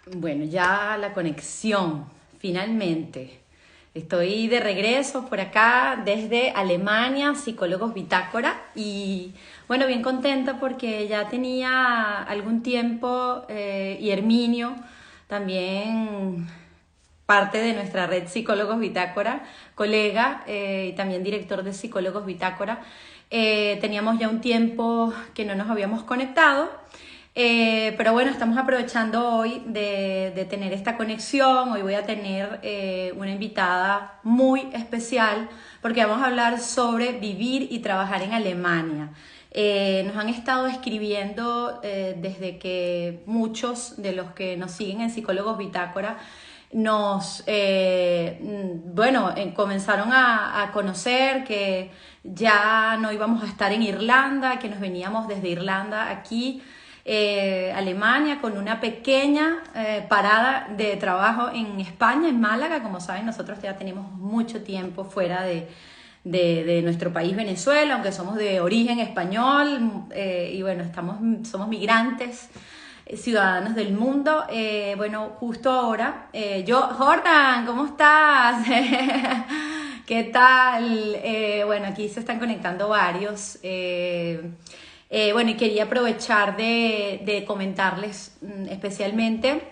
Bueno, ya la conexión, finalmente. Estoy de regreso por acá desde Alemania, Psicólogos Bitácora, y bueno, bien contenta porque ya tenía algún tiempo y Herminio, también parte de nuestra red Psicólogos Bitácora, colega y también director de Psicólogos Bitácora. Teníamos ya un tiempo que no nos habíamos conectado, pero bueno, estamos aprovechando hoy de tener esta conexión. Hoy voy a tener una invitada muy especial porque vamos a hablar sobre vivir y trabajar en Alemania. Nos han estado escribiendo desde que muchos de los que nos siguen en Psicólogos Bitácora comenzaron a conocer que ya no íbamos a estar en Irlanda, que nos veníamos desde Irlanda aquí, Alemania, con una pequeña parada de trabajo en España, en Málaga. Como saben, nosotros ya tenemos mucho tiempo fuera de nuestro país, Venezuela, aunque somos de origen español, y bueno, somos migrantes, ciudadanos del mundo. Bueno, justo ahora, Jordan, ¿cómo estás? ¿Qué tal? Bueno, aquí se están conectando varios. Bueno, y quería aprovechar de comentarles especialmente,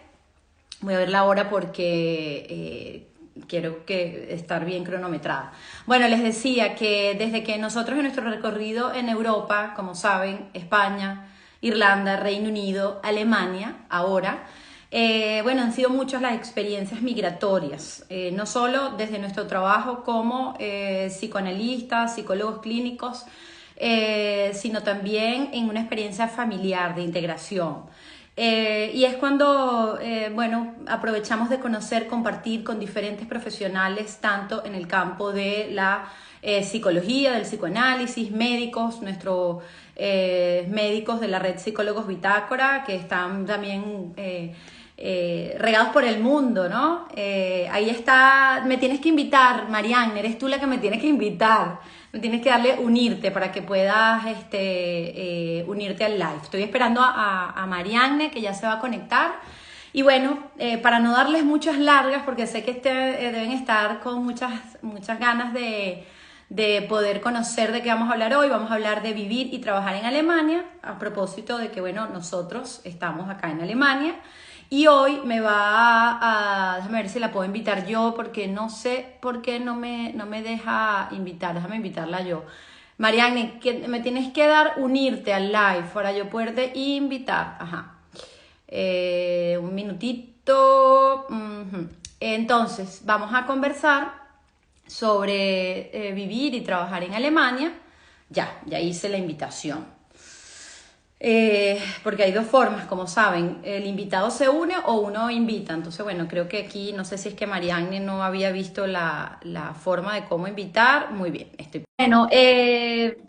voy a ver la hora porque quiero estar bien cronometrada. Bueno, les decía que desde que nosotros en nuestro recorrido en Europa, como saben, España, Irlanda, Reino Unido, Alemania, ahora, bueno, han sido muchas las experiencias migratorias, no solo desde nuestro trabajo como psicoanalistas, psicólogos clínicos, sino también en una experiencia familiar de integración. Y es cuando, bueno, aprovechamos de conocer, compartir con diferentes profesionales, tanto en el campo de la psicología, del psicoanálisis, médicos, nuestros médicos de la red Psicólogos Bitácora, que están también regados por el mundo, ¿no? Ahí está, me tienes que invitar, Marianne, eres tú la que me tienes que invitar. Me tienes que darle unirte para que puedas unirte al live. Estoy esperando a Marianne, que ya se va a conectar. Y bueno, para no darles muchas largas, porque sé que deben estar con muchas ganas de poder conocer de qué vamos a hablar hoy. Vamos a hablar de vivir y trabajar en Alemania, a propósito de que, bueno, nosotros estamos acá en Alemania. Y hoy déjame ver si la puedo invitar yo, porque no sé por qué no me deja invitar. Déjame invitarla yo. Marianne, me tienes que dar unirte al live para yo poderte invitar. Ajá. Un minutito. Entonces, vamos a conversar sobre vivir y trabajar en Alemania. Ya hice la invitación. Porque hay dos formas, como saben, el invitado se une o uno invita. Entonces, bueno, creo que aquí, no sé si es que Marianne no había visto la forma de cómo invitar. Muy bien, Bueno,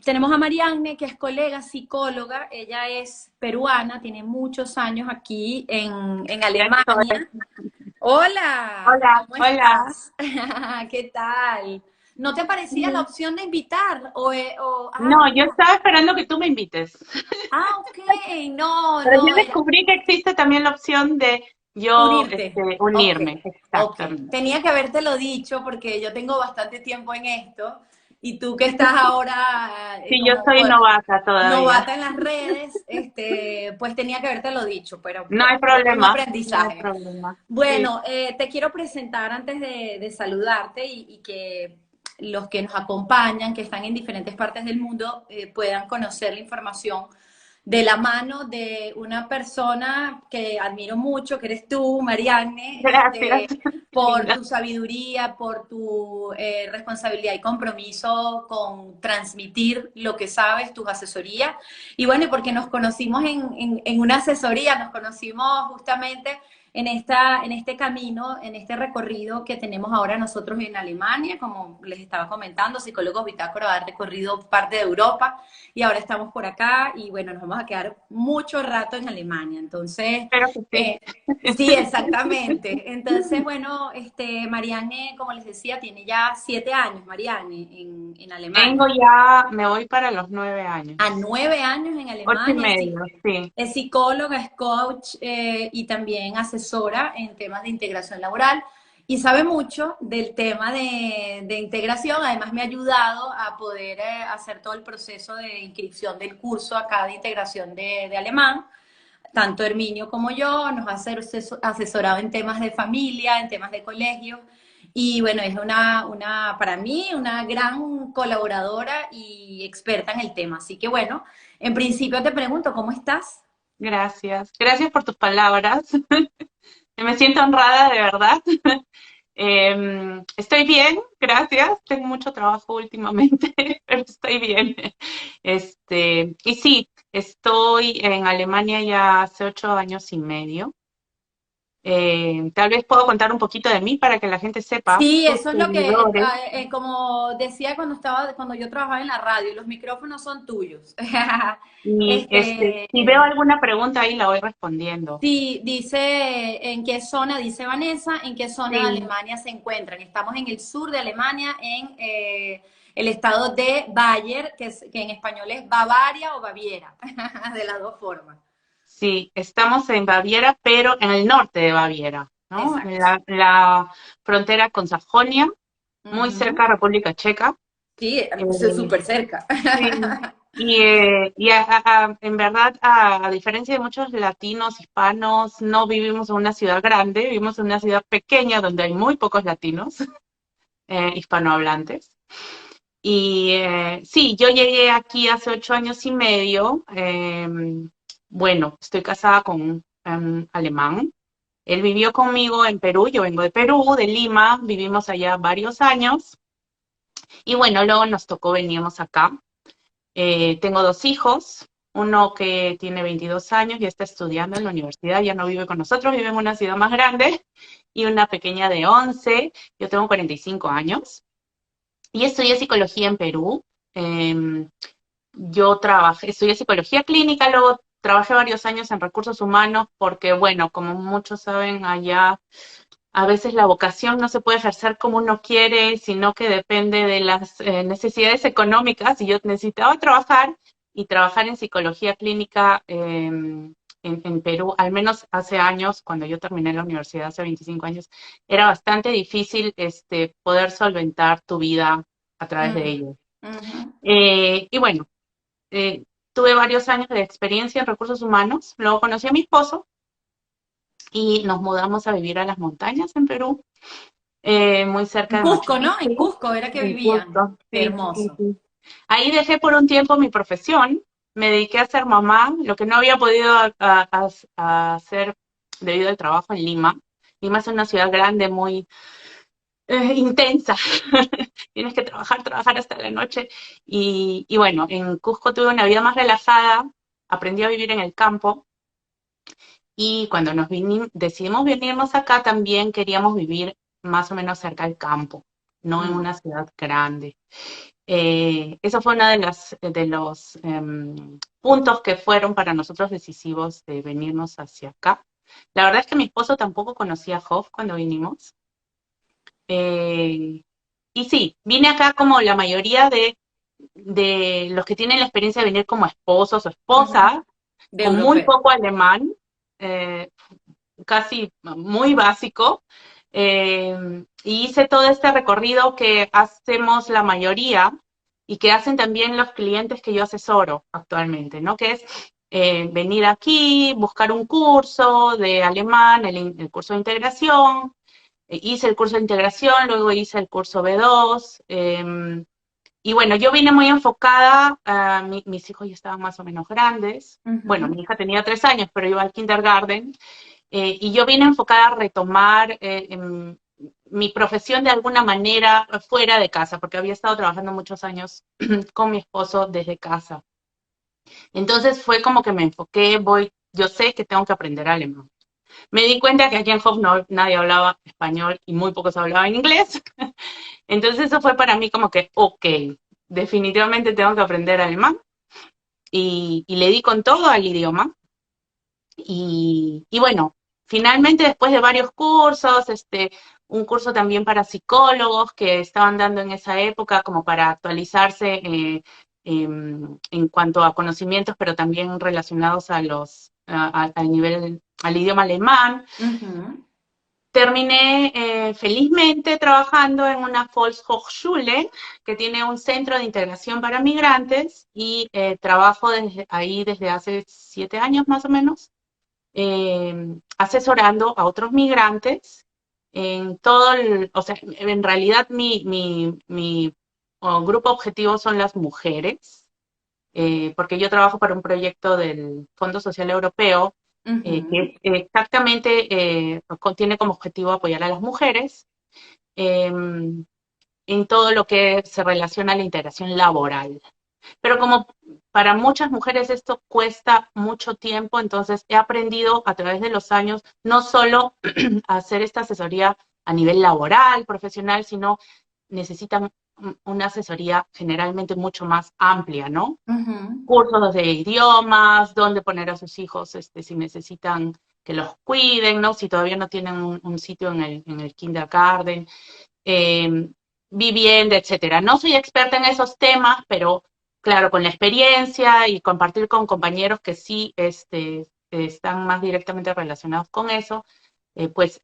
tenemos a Marianne, que es colega psicóloga. Ella es peruana, tiene muchos años aquí en Ya estoy. Alemania. Hola, Hola, ¿cómo hola. estás? ¿Qué tal? ¿No te parecía la Mm. opción de invitar? No, yo No. estaba esperando que tú me invites. Ok, no, Pero yo no, era descubrí que existe también la opción de yo unirte. Ok, unirme. ok. Exactamente. Tenía que habértelo dicho porque yo tengo bastante tiempo en esto y tú que estás ahora Sí, yo como soy novata todavía. novata en las redes, pues tenía que habértelo dicho, pero No bueno, hay todo es un problema, no hay aprendizaje. problema. Sí. Bueno, te quiero presentar antes de saludarte y que los que nos acompañan, que están en diferentes partes del mundo, puedan conocer la información de la mano de una persona que admiro mucho, que eres tú, Marianne, Gracias. por Linda. tu sabiduría, por tu responsabilidad y compromiso con transmitir lo que sabes, tus asesorías. Y bueno, y porque nos conocimos en una asesoría, nos conocimos justamente en este camino, en este recorrido que tenemos ahora nosotros en Alemania, como les estaba comentando, Psicólogos Bitácora ha recorrido parte de Europa y ahora estamos por acá y bueno, nos vamos a quedar mucho rato en Alemania. Entonces, Espero que sí. eh, sí, exactamente. Entonces, bueno, Marianne, como les decía, tiene ya 7 años, Marianne, en Tengo Alemania. ya, me voy para los 9 años. A 9 años en 8 y Alemania, medio, sí. es psicóloga, es coach y también asesora en temas de integración laboral y sabe mucho del tema de integración. Además, me ha ayudado a poder hacer todo el proceso de inscripción del curso acá de integración de alemán. Tanto Herminio como yo nos ha asesorado en temas de familia, en temas de colegio. Y bueno, es para mí, una gran colaboradora y experta en el tema. Así que bueno, en principio te pregunto, ¿cómo estás? Gracias. Gracias por tus palabras. Me siento honrada, de verdad. Estoy bien, gracias. Tengo mucho trabajo últimamente, pero estoy bien. Y sí, estoy en Alemania ya hace 8 años y medio. Tal vez puedo contar un poquito de mí para que la gente sepa, Sí, tus eso es lo que, seguidores. como decía cuando yo trabajaba en la radio, los micrófonos son tuyos. Y si veo Este, alguna pregunta ahí, la voy respondiendo. sí, dice en qué zona, dice Vanessa, en qué zona de Sí, Alemania se encuentran. Estamos en el sur de Alemania, en el estado de Bayer, que en español es Bavaria o Baviera, de las dos formas. sí, estamos en Baviera, pero en el norte de Baviera, ¿no? En Exacto. la frontera con Sajonia, muy cerca Ujú. de República Checa. Sí, Eh, súper cerca. sí, en verdad, a diferencia de muchos latinos, hispanos, no vivimos en una ciudad grande, vivimos en una ciudad pequeña donde hay muy pocos latinos hispanohablantes. Y sí, yo llegué aquí hace 8 años y medio. Bueno, estoy casada con un alemán. Él vivió conmigo en Perú, yo vengo de Perú, de Lima, vivimos allá varios años. Y bueno, luego nos tocó venirnos acá. Tengo 2 hijos, uno que tiene 22 años y está estudiando en la universidad, ya no vive con nosotros, vive en una ciudad más grande, y una pequeña de 11. Yo tengo 45 años y estudié psicología en Perú. Eh, estudié psicología clínica, luego trabajé varios años en recursos humanos porque, bueno, como muchos saben allá, a veces la vocación no se puede ejercer como uno quiere, sino que depende de las necesidades económicas. Y yo necesitaba trabajar y trabajar en psicología clínica en Perú, al menos hace años, cuando yo terminé la universidad, hace 25 años, era bastante difícil poder solventar tu vida a través de Mm, ello. ujú. Y bueno, tuve varios años de experiencia en recursos humanos, luego conocí a mi esposo y nos mudamos a vivir a las montañas en Perú, muy cerca En de Machu Cusco, ¿no? En Picchu, Cusco era que en vivían. Cusco. Qué Sí, sí, hermoso. sí. Ahí dejé por un tiempo mi profesión, me dediqué a ser mamá, lo que no había podido a hacer debido al trabajo en Lima. Lima es una ciudad grande, muy intensa. Tienes que trabajar, trabajar hasta la noche. Y bueno, en Cusco tuve una vida más relajada, aprendí a vivir en el campo. Y cuando decidimos venirnos acá, también queríamos vivir más o menos cerca del campo, no en Mm. una ciudad grande. Eso fue uno de los puntos que fueron para nosotros decisivos de venirnos hacia acá. La verdad es que mi esposo tampoco conocía a Hof cuando vinimos. Eh, y sí, vine acá como la mayoría de los que tienen la experiencia de venir como esposos o Ujú. esposas, De con muy europeo. poco alemán. eh, Casi muy básico, y hice todo este recorrido que hacemos la mayoría y que hacen también los clientes que yo asesoro actualmente, ¿no? Que es venir aquí, buscar un curso de alemán, el curso de integración. Hice el curso de integración, luego hice el curso B2. Y bueno, yo vine muy enfocada, mis hijos ya estaban más o menos grandes. Bueno, Ujú. mi hija tenía 3 años, pero iba al kindergarten. Y yo vine enfocada a retomar mi profesión de alguna manera fuera de casa, porque había estado trabajando muchos años con mi esposo desde casa. Entonces fue como que me enfoqué, yo sé que tengo que aprender alemán. Me di cuenta que aquí en Hove no, nadie hablaba español y muy pocos hablaban inglés. Entonces eso fue para mí como que, ok, definitivamente tengo que aprender alemán. Y le di con todo al idioma. Y bueno, finalmente después de varios cursos, un curso también para psicólogos que estaban dando en esa época como para actualizarse en cuanto a conocimientos, pero también relacionados a al nivel, al idioma alemán. Ujú. Terminé felizmente trabajando en una Volkshochschule que tiene un centro de integración para migrantes y trabajo ahí desde hace 7 años más o menos, asesorando a otros migrantes en todo o sea, en realidad mi grupo objetivo son las mujeres, porque yo trabajo para un proyecto del Fondo Social Europeo Ujú. que exactamente tiene como objetivo apoyar a las mujeres eh, en todo lo que se relaciona a la integración laboral. Pero como para muchas mujeres esto cuesta mucho tiempo, entonces he aprendido a través de los años no solo a hacer esta asesoría a nivel laboral, profesional, sino necesitan una asesoría generalmente mucho más amplia, ¿no? Ujú. Cursos de idiomas, dónde poner a sus hijos si necesitan que los cuiden, ¿no? Si todavía no tienen un sitio en el kindergarten, eh, vivienda, etcétera. No soy experta en esos temas, pero claro, con la experiencia y compartir con compañeros que sí están más directamente relacionados con eso, pues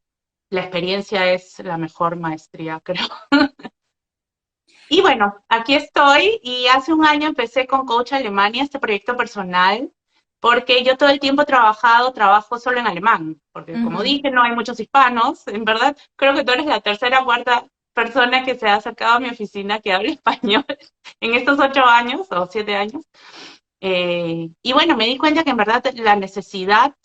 la experiencia es la mejor maestría, creo. Y bueno, aquí estoy y hace un año empecé con Coach Alemania, este proyecto personal, porque yo todo el tiempo trabajo solo en alemán, porque como Ujú. dije, no hay muchos hispanos, en verdad, creo que tú eres la tercera o cuarta persona que se ha acercado a mi oficina que habla español en estos 8 años o 7 años. Y bueno, me di cuenta que en verdad la necesidad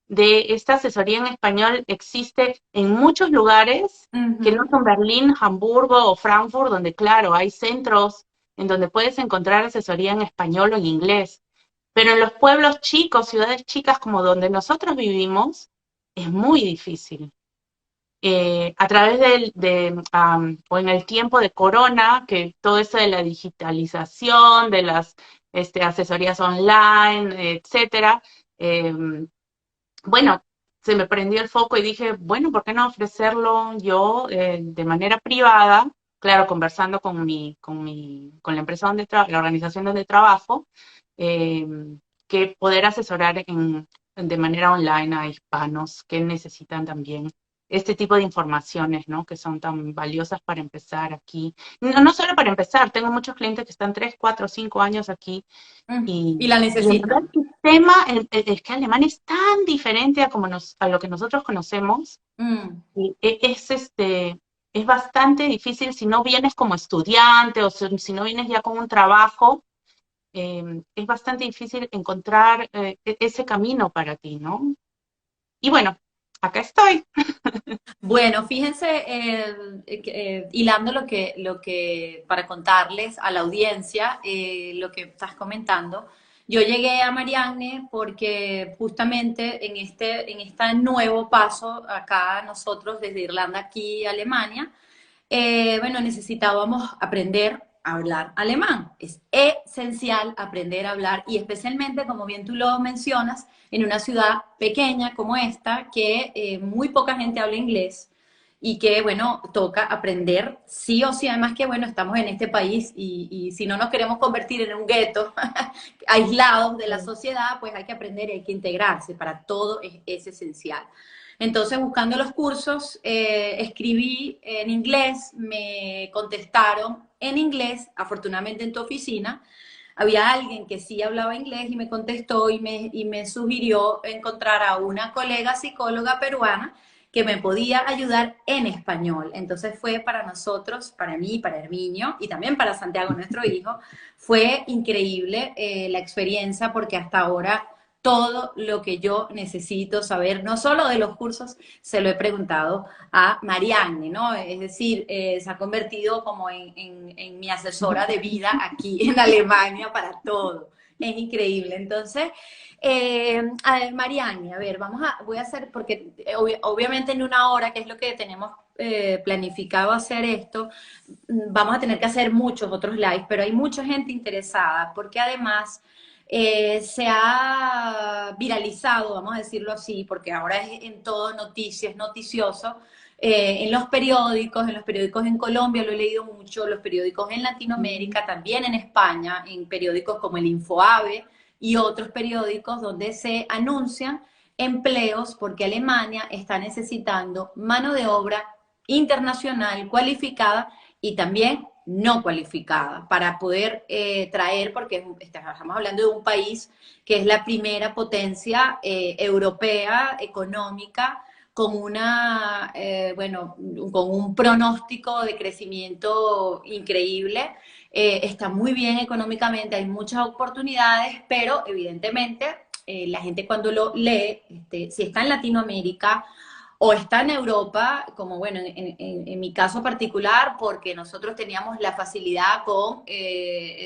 de esta asesoría en español existe en muchos lugares, que no Ujú. son Berlín, Hamburgo o Frankfurt, donde claro, hay centros en donde puedes encontrar asesoría en español o en inglés. Pero en los pueblos chicos, ciudades chicas como donde nosotros vivimos, es muy difícil. A través o en el tiempo de corona, que todo eso de la digitalización, de las asesorías online, etcétera, eh, bueno, se me prendió el foco y dije, bueno, ¿por qué no ofrecerlo yo de manera privada? Claro, conversando con la empresa la organización donde trabajo, eh, que poder asesorar de manera online a hispanos que necesitan también este tipo de informaciones, ¿no? Que son tan valiosas para empezar aquí. No, no solo para empezar, tengo muchos clientes que están 3, 4, 5 años aquí Y y, la y en verdad necesitan. el sistema, es que alemán es tan diferente a lo que nosotros conocemos, Mm. y es bastante difícil si no vienes como estudiante o si no vienes ya con un trabajo, es bastante difícil encontrar ese camino para ti, ¿no? Y bueno, acá estoy. Bueno, fíjense, hilando para contarles a la audiencia lo que estás comentando, yo llegué a Marianne porque justamente en este nuevo paso acá nosotros desde Irlanda aquí a Alemania, bueno, necesitábamos aprender a hablar alemán. Es esencial aprender a hablar y especialmente, como bien tú lo mencionas, en una ciudad pequeña como esta, que muy poca gente habla inglés y que, bueno, toca aprender sí o sí, además que, bueno, estamos en este país y si no nos queremos convertir en un gueto, aislados de la sociedad, pues hay que aprender y hay que integrarse, para todo es esencial. Entonces, buscando los cursos, escribí en inglés, me contestaron en inglés, afortunadamente en tu oficina. Había alguien que sí hablaba inglés y me contestó y me sugirió encontrar a una colega psicóloga peruana que me podía ayudar en español. Entonces fue para nosotros, para mí, para Herminio y también para Santiago, nuestro hijo, fue increíble la experiencia porque hasta ahora todo lo que yo necesito saber, no solo de los cursos, se lo he preguntado a Marianne, ¿no? Es decir, se ha convertido como en mi asesora de vida aquí en Alemania para todo. Es increíble. Entonces, Marianne, a ver, voy a hacer, porque obviamente en una hora, que es lo que tenemos planificado hacer esto, vamos a tener que hacer muchos otros lives, pero hay mucha gente interesada, porque además se ha viralizado, vamos a decirlo así, porque ahora es en todo noticias, noticioso, en los periódicos en Colombia lo he leído mucho, los periódicos en Latinoamérica, también en España, en periódicos como el Infoave y otros periódicos donde se anuncian empleos porque Alemania está necesitando mano de obra internacional cualificada y también no cualificada para poder traer, porque estamos hablando de un país que es la primera potencia europea económica con bueno, con un pronóstico de crecimiento increíble. Está muy bien económicamente, hay muchas oportunidades, pero evidentemente la gente cuando lo lee, si está en Latinoamérica o está en Europa, como bueno, en mi caso particular, porque nosotros teníamos la facilidad con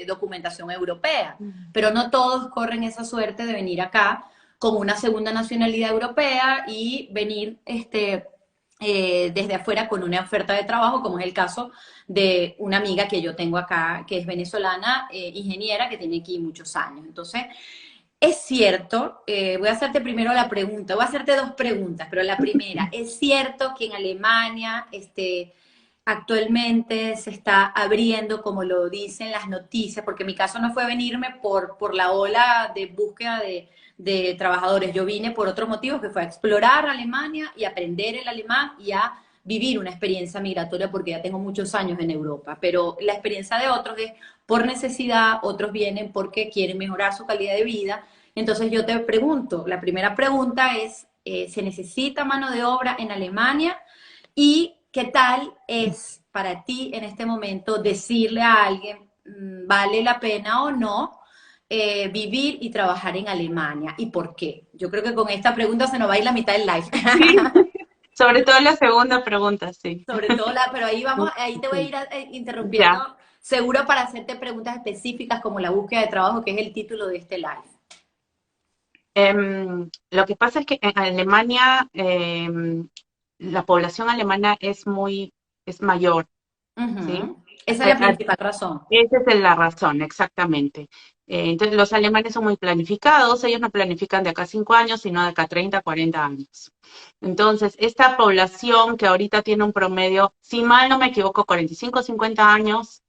documentación europea, pero no todos corren esa suerte de venir acá con una segunda nacionalidad europea y venir desde afuera con una oferta de trabajo, como es el caso de una amiga que yo tengo acá, que es venezolana, ingeniera, que tiene aquí muchos años. Entonces, es cierto, voy a hacerte primero la pregunta, voy a hacerte dos preguntas, pero la primera, ¿es cierto que en Alemania actualmente se está abriendo, como lo dicen las noticias? Porque mi caso no fue venirme por la ola de búsqueda de trabajadores, yo vine por otro motivo, que fue a explorar Alemania y aprender el alemán y a vivir una experiencia migratoria porque ya tengo muchos años en Europa, pero la experiencia de otros es por necesidad, otros vienen porque quieren mejorar su calidad de vida. Entonces yo te pregunto, la primera pregunta es, ¿se necesita mano de obra en Alemania? ¿Y qué tal es para ti en este momento decirle a alguien, vale la pena o no vivir y trabajar en Alemania? ¿Y por qué? Yo creo que con esta pregunta se nos va a ir la mitad del live. Sí, sobre todo la segunda pregunta, sí. Sobre todo pero ahí vamos, ahí te voy a ir interrumpiendo, Ya. seguro para hacerte preguntas específicas como la búsqueda de trabajo, que es el título de este live. Lo que pasa es que en Alemania la población alemana es mayor, ¿sí? Ujú. Esa es la principal razón. Esa es la razón, exactamente. Entonces, los alemanes son muy planificados, ellos no planifican de acá a 5 años, sino de acá a 30, 40 años. Entonces, esta población que ahorita tiene un promedio, si mal no me equivoco, 45, 50 años,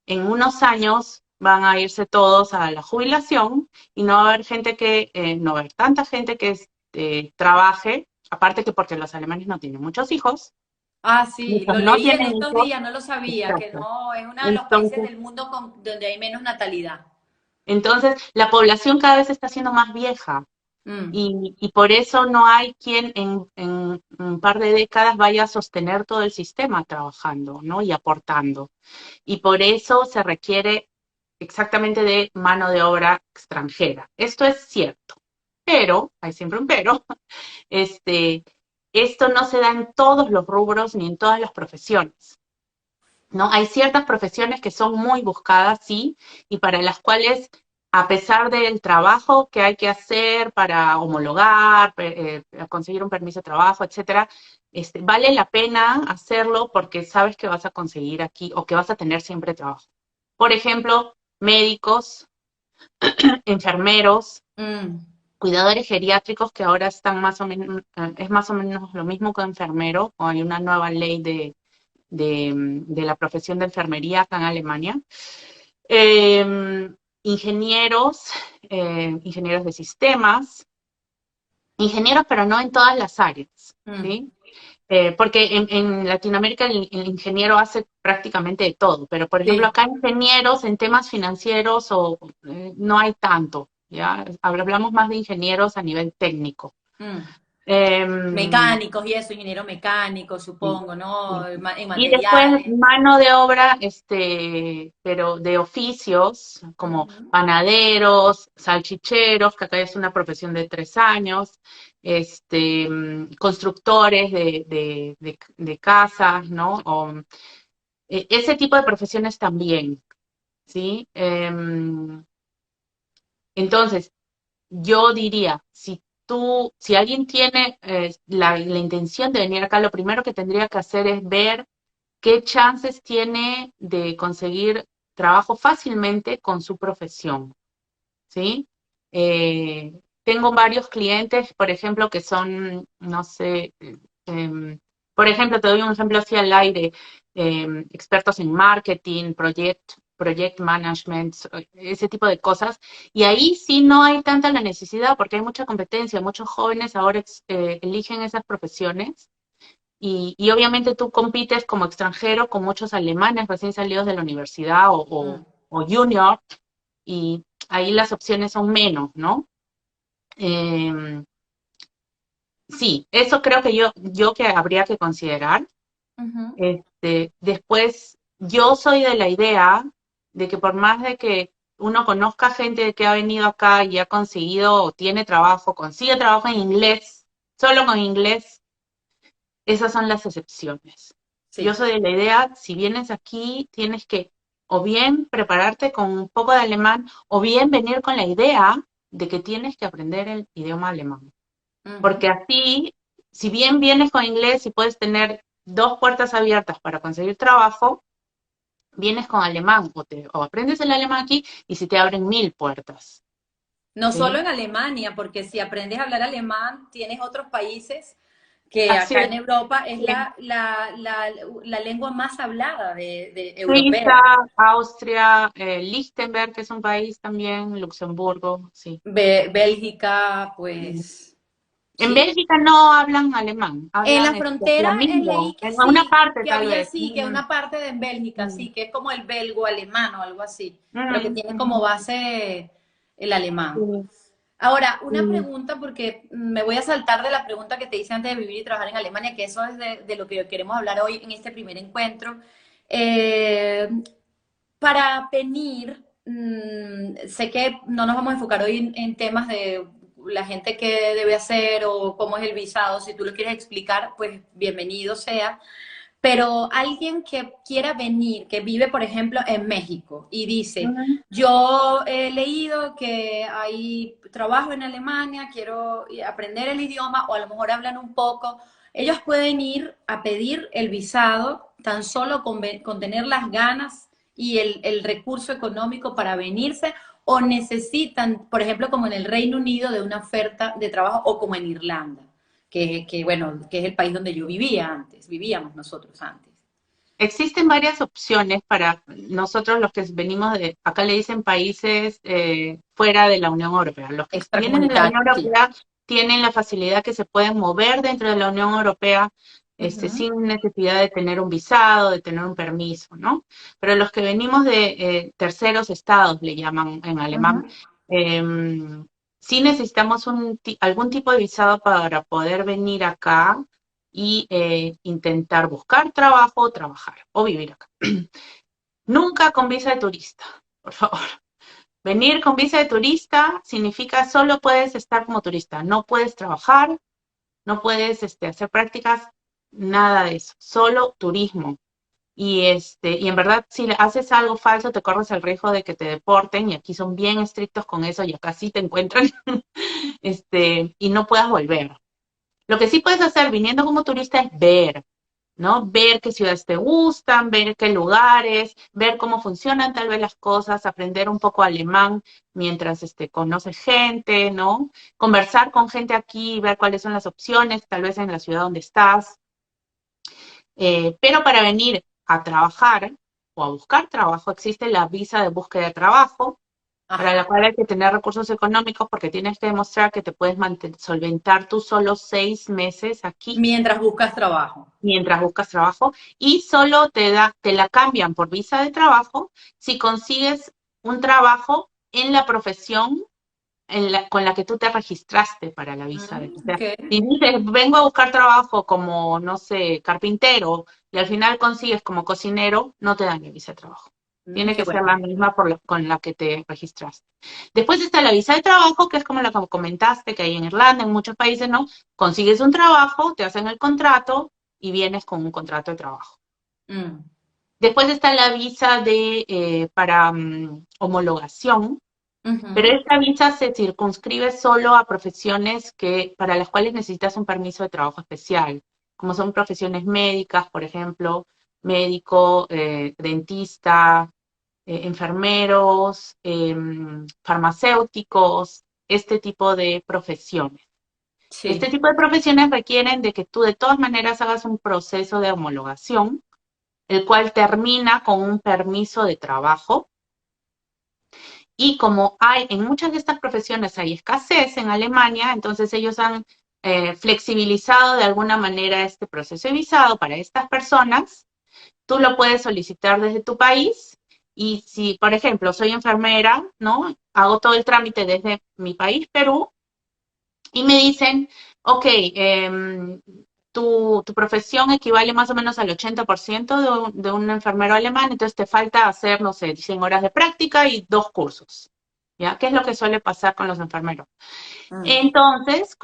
en unos años van a irse todos a la jubilación y no va a haber no va a haber tanta gente que trabaje, aparte que porque los alemanes no tienen muchos hijos, Ah, sí, muchos lo no leí en tienen estos hijos, días, no lo sabía, que exacto. no es uno de los países Entonces, del mundo donde hay menos natalidad. entonces, la población cada vez está siendo más vieja Mm. y por eso no hay quien en un par de décadas vaya a sostener todo el sistema trabajando, ¿no? Y aportando. Y por eso se requiere exactamente de mano de obra extranjera. Esto es cierto, pero, hay siempre un pero, este, esto no se da en todos los rubros ni en todas las profesiones. ¿No? Hay ciertas profesiones que son muy buscadas, sí, y para las cuales, a pesar del trabajo que hay que hacer para homologar, conseguir un permiso de trabajo, etcétera, vale la pena hacerlo porque sabes que vas a conseguir aquí o que vas a tener siempre trabajo. Por ejemplo, médicos, enfermeros, Mm. cuidadores geriátricos que ahora están más o menos, es más o menos lo mismo que enfermero, o hay una nueva ley de la profesión de enfermería acá en Alemania. Eh, ingenieros, ingenieros de sistemas, ingenieros pero no en todas las áreas, Mm. ¿sí? Porque en Latinoamérica el ingeniero hace prácticamente de todo, pero por ejemplo Sí. acá ingenieros en temas financieros no hay tanto, ¿ya? Hablamos más de ingenieros a nivel técnico. Mm. Eh, Mecánicos y eso, ingeniero mecánico, sí. supongo, ¿no? Sí. En Y después materiales. mano de obra, pero de oficios, como Ujú. panaderos, salchicheros, que acá es una profesión de 3 años, constructores de casas, ¿no? Ese tipo de profesiones también, ¿sí? Entonces, yo diría, si alguien tiene la intención de venir acá, lo primero que tendría que hacer es ver qué chances tiene de conseguir trabajo fácilmente con su profesión, ¿sí? Tengo varios clientes, por ejemplo, que son, no sé, por ejemplo, te doy un ejemplo así al aire, expertos en marketing, project management, ese tipo de cosas. Y ahí sí no hay tanta la necesidad porque hay mucha competencia, muchos jóvenes ahora eligen esas profesiones y obviamente tú compites como extranjero con muchos alemanes recién salidos de la universidad Mm. o junior y ahí las opciones son menos, ¿no? Eh, sí, eso creo que yo que habría que considerar. Ujú. Después, yo soy de la idea de que por más de que uno conozca gente que ha venido acá y ha conseguido o tiene trabajo, consigue trabajo en inglés, solo con inglés, esas son las excepciones. Yo Sí. soy de la idea, si vienes aquí, tienes que o bien prepararte con un poco de alemán, o bien venir con la idea de que tienes que aprender el idioma alemán. Ujú. Porque así, si bien vienes con inglés y puedes tener dos puertas abiertas para conseguir trabajo, vienes con alemán o aprendes el alemán aquí y si te abren 1000 puertas. No solo ¿Sí? en Alemania, porque si aprendes a hablar alemán, tienes otros países que Así acá es. en Europa es Sí. la lengua más hablada de Suiza, europea. Austria, Liechtenberg, que es un país también, Luxemburgo, sí. Bélgica, pues En sí. Bélgica no hablan alemán, En hablan la frontera leí flamingo, que en una sí, parte que tal había vez. sí, que una parte de Bélgica, Mm, sí, que es como el belgo alemán o algo así, pero que mm, tiene como mm, base el alemán. sí, Ahora, una sí. pregunta, porque me voy a saltar de la pregunta que te hice antes de vivir y trabajar en Alemania, que eso es de lo que queremos hablar hoy en este primer encuentro. Eh, para venir, sé que no nos vamos a enfocar hoy en temas de la gente que debe hacer o cómo es el visado. Si tú lo quieres explicar, pues bienvenido sea. Pero alguien que quiera venir, que vive, por ejemplo, en México y dice, Mm. yo he leído que hay trabajo en Alemania, quiero aprender el idioma o a lo mejor hablan un poco, ellos pueden ir a pedir el visado tan solo con tener las ganas y el recurso económico para venirse o necesitan, por ejemplo, como en el Reino Unido, de una oferta de trabajo o como en Irlanda bueno, que es el país donde yo vivía antes, vivíamos nosotros antes. Existen varias opciones para nosotros los que venimos de, acá le dicen países fuera de la Unión Europea. Los que vienen de la Extracomunitario, Unión sí. Europea tienen la facilidad que se pueden mover dentro de la Unión Europea Ujú, sin necesidad de tener un visado, de tener un permiso, ¿no? Pero los que venimos de terceros estados, le llaman en alemán, ujú. sí necesitamos algún tipo de visado para poder venir acá y intentar buscar trabajo o trabajar o vivir acá. Nunca con visa de turista, por favor. Venir con visa de turista significa solo puedes estar como turista, no puedes trabajar, no puedes hacer prácticas, nada de eso, solo turismo. Y en verdad, si haces algo falso, te corres el riesgo de que te deporten, y aquí son bien estrictos con eso, y acá sí te encuentran, y no puedas volver. Lo que sí puedes hacer viniendo como turista es ver, ¿no? Ver qué ciudades te gustan, ver qué lugares, ver cómo funcionan tal vez las cosas, aprender un poco alemán mientras conoces gente, ¿no? Conversar con gente aquí, ver cuáles son las opciones, tal vez en la ciudad donde estás. Pero para venir a trabajar o a buscar trabajo existe la visa de búsqueda de trabajo, para la Ajá. cual hay que tener recursos económicos porque tienes que demostrar que te puedes solventar tú solo 6 meses aquí Mientras buscas trabajo. mientras buscas trabajo y solo te la cambian por visa de trabajo si consigues un trabajo en la profesión con la que tú te registraste para la visa. O sea, Ok. si dices, vengo a buscar trabajo como, no sé, carpintero, y al final consigues como cocinero, no te dan la visa de trabajo. Tiene Qué que ser bueno. la misma con la que te registraste. Después está la visa de trabajo, que es como la que comentaste, que hay en Irlanda, en muchos países, ¿no? Consigues un trabajo, te hacen el contrato y vienes con un contrato de trabajo. Mm. Después está la visa para homologación, pero Ujú. esta visa se circunscribe solo a profesiones para las cuales necesitas un permiso de trabajo especial, como son profesiones médicas, por ejemplo, médico, dentista, enfermeros, farmacéuticos, este tipo de profesiones. Este Sí. tipo de profesiones requieren de que tú de todas maneras hagas un proceso de homologación el cual termina con un permiso de trabajo. Y como hay en muchas de estas profesiones hay escasez en Alemania, entonces ellos han flexibilizado de alguna manera este proceso de visado para estas personas. Tú lo puedes solicitar desde tu país y si, por ejemplo, soy enfermera, ¿no? Hago todo el trámite desde mi país, Perú, y me dicen, ok, tu profesión equivale más o menos al 80% de un enfermero alemán, entonces te falta hacer, no sé, 100 horas de práctica y 2 cursos. ¿Ya? ¿Qué es lo que suele pasar con los enfermeros? Mm, Entonces,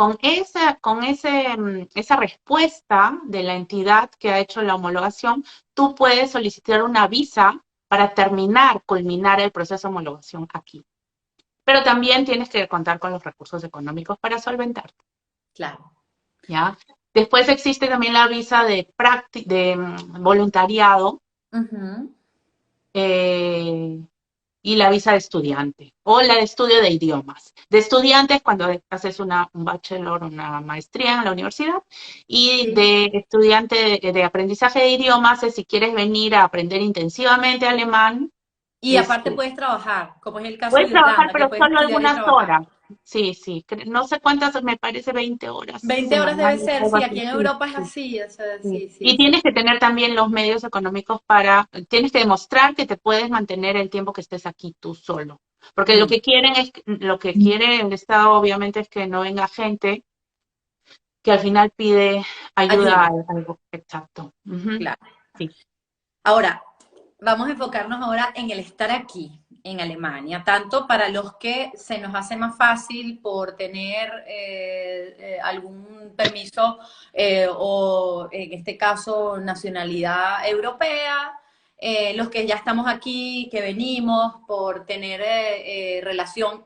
esa respuesta de la entidad que ha hecho la homologación, tú puedes solicitar una visa para culminar el proceso de homologación aquí. Pero también tienes que contar con los recursos económicos para solventarte, claro. ¿ya? Después existe también la visa voluntariado, Ujú. eh, y la visa de estudiante o la de estudio de idiomas. De estudiante es cuando haces un bachelor o una maestría en la universidad y Sí. de estudiante de aprendizaje de idiomas es si quieres venir a aprender intensivamente alemán, Y aparte este, puedes trabajar, como es el caso puedes de trabajar Irlanda, que pero puedes solo estudiar y algunas trabajar. horas. Sí, sí, no sé cuántas, me parece 20 horas 20 horas debe semanales, ser, algo sí, aquí así. en Sí, Europa es sí. así, o sea, Sí. sí, sí, Y sí. tienes que tener también los medios económicos tienes que demostrar que te puedes mantener el tiempo que estés aquí tú solo. Porque Mm, lo que quiere el Estado obviamente es que no venga gente que al final pide ayuda ayuda, al algo exacto. Ujú. claro. Sí. Ahora, vamos a enfocarnos ahora en el estar aquí, en Alemania, tanto para los que se nos hace más fácil por tener algún permiso o en este caso nacionalidad europea, los que ya estamos aquí, que venimos por tener relación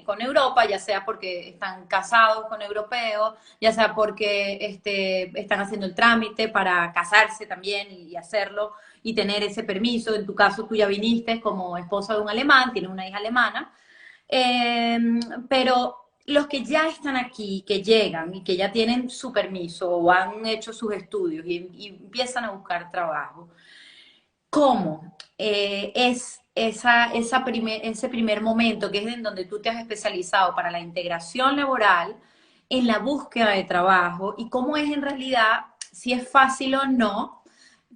con Europa, ya sea porque están casados con europeos, ya sea porque están haciendo el trámite para casarse también y hacerlo y tener ese permiso. En tu caso, tú ya viniste como esposa de un alemán, tienes una hija alemana, eh, pero los que ya están aquí, que llegan y que ya tienen su permiso o han hecho sus estudios y empiezan a buscar trabajo, ¿cómo es ese primer momento que es en donde tú te has especializado para la integración laboral en la búsqueda de trabajo y cómo es en realidad, si es fácil o no?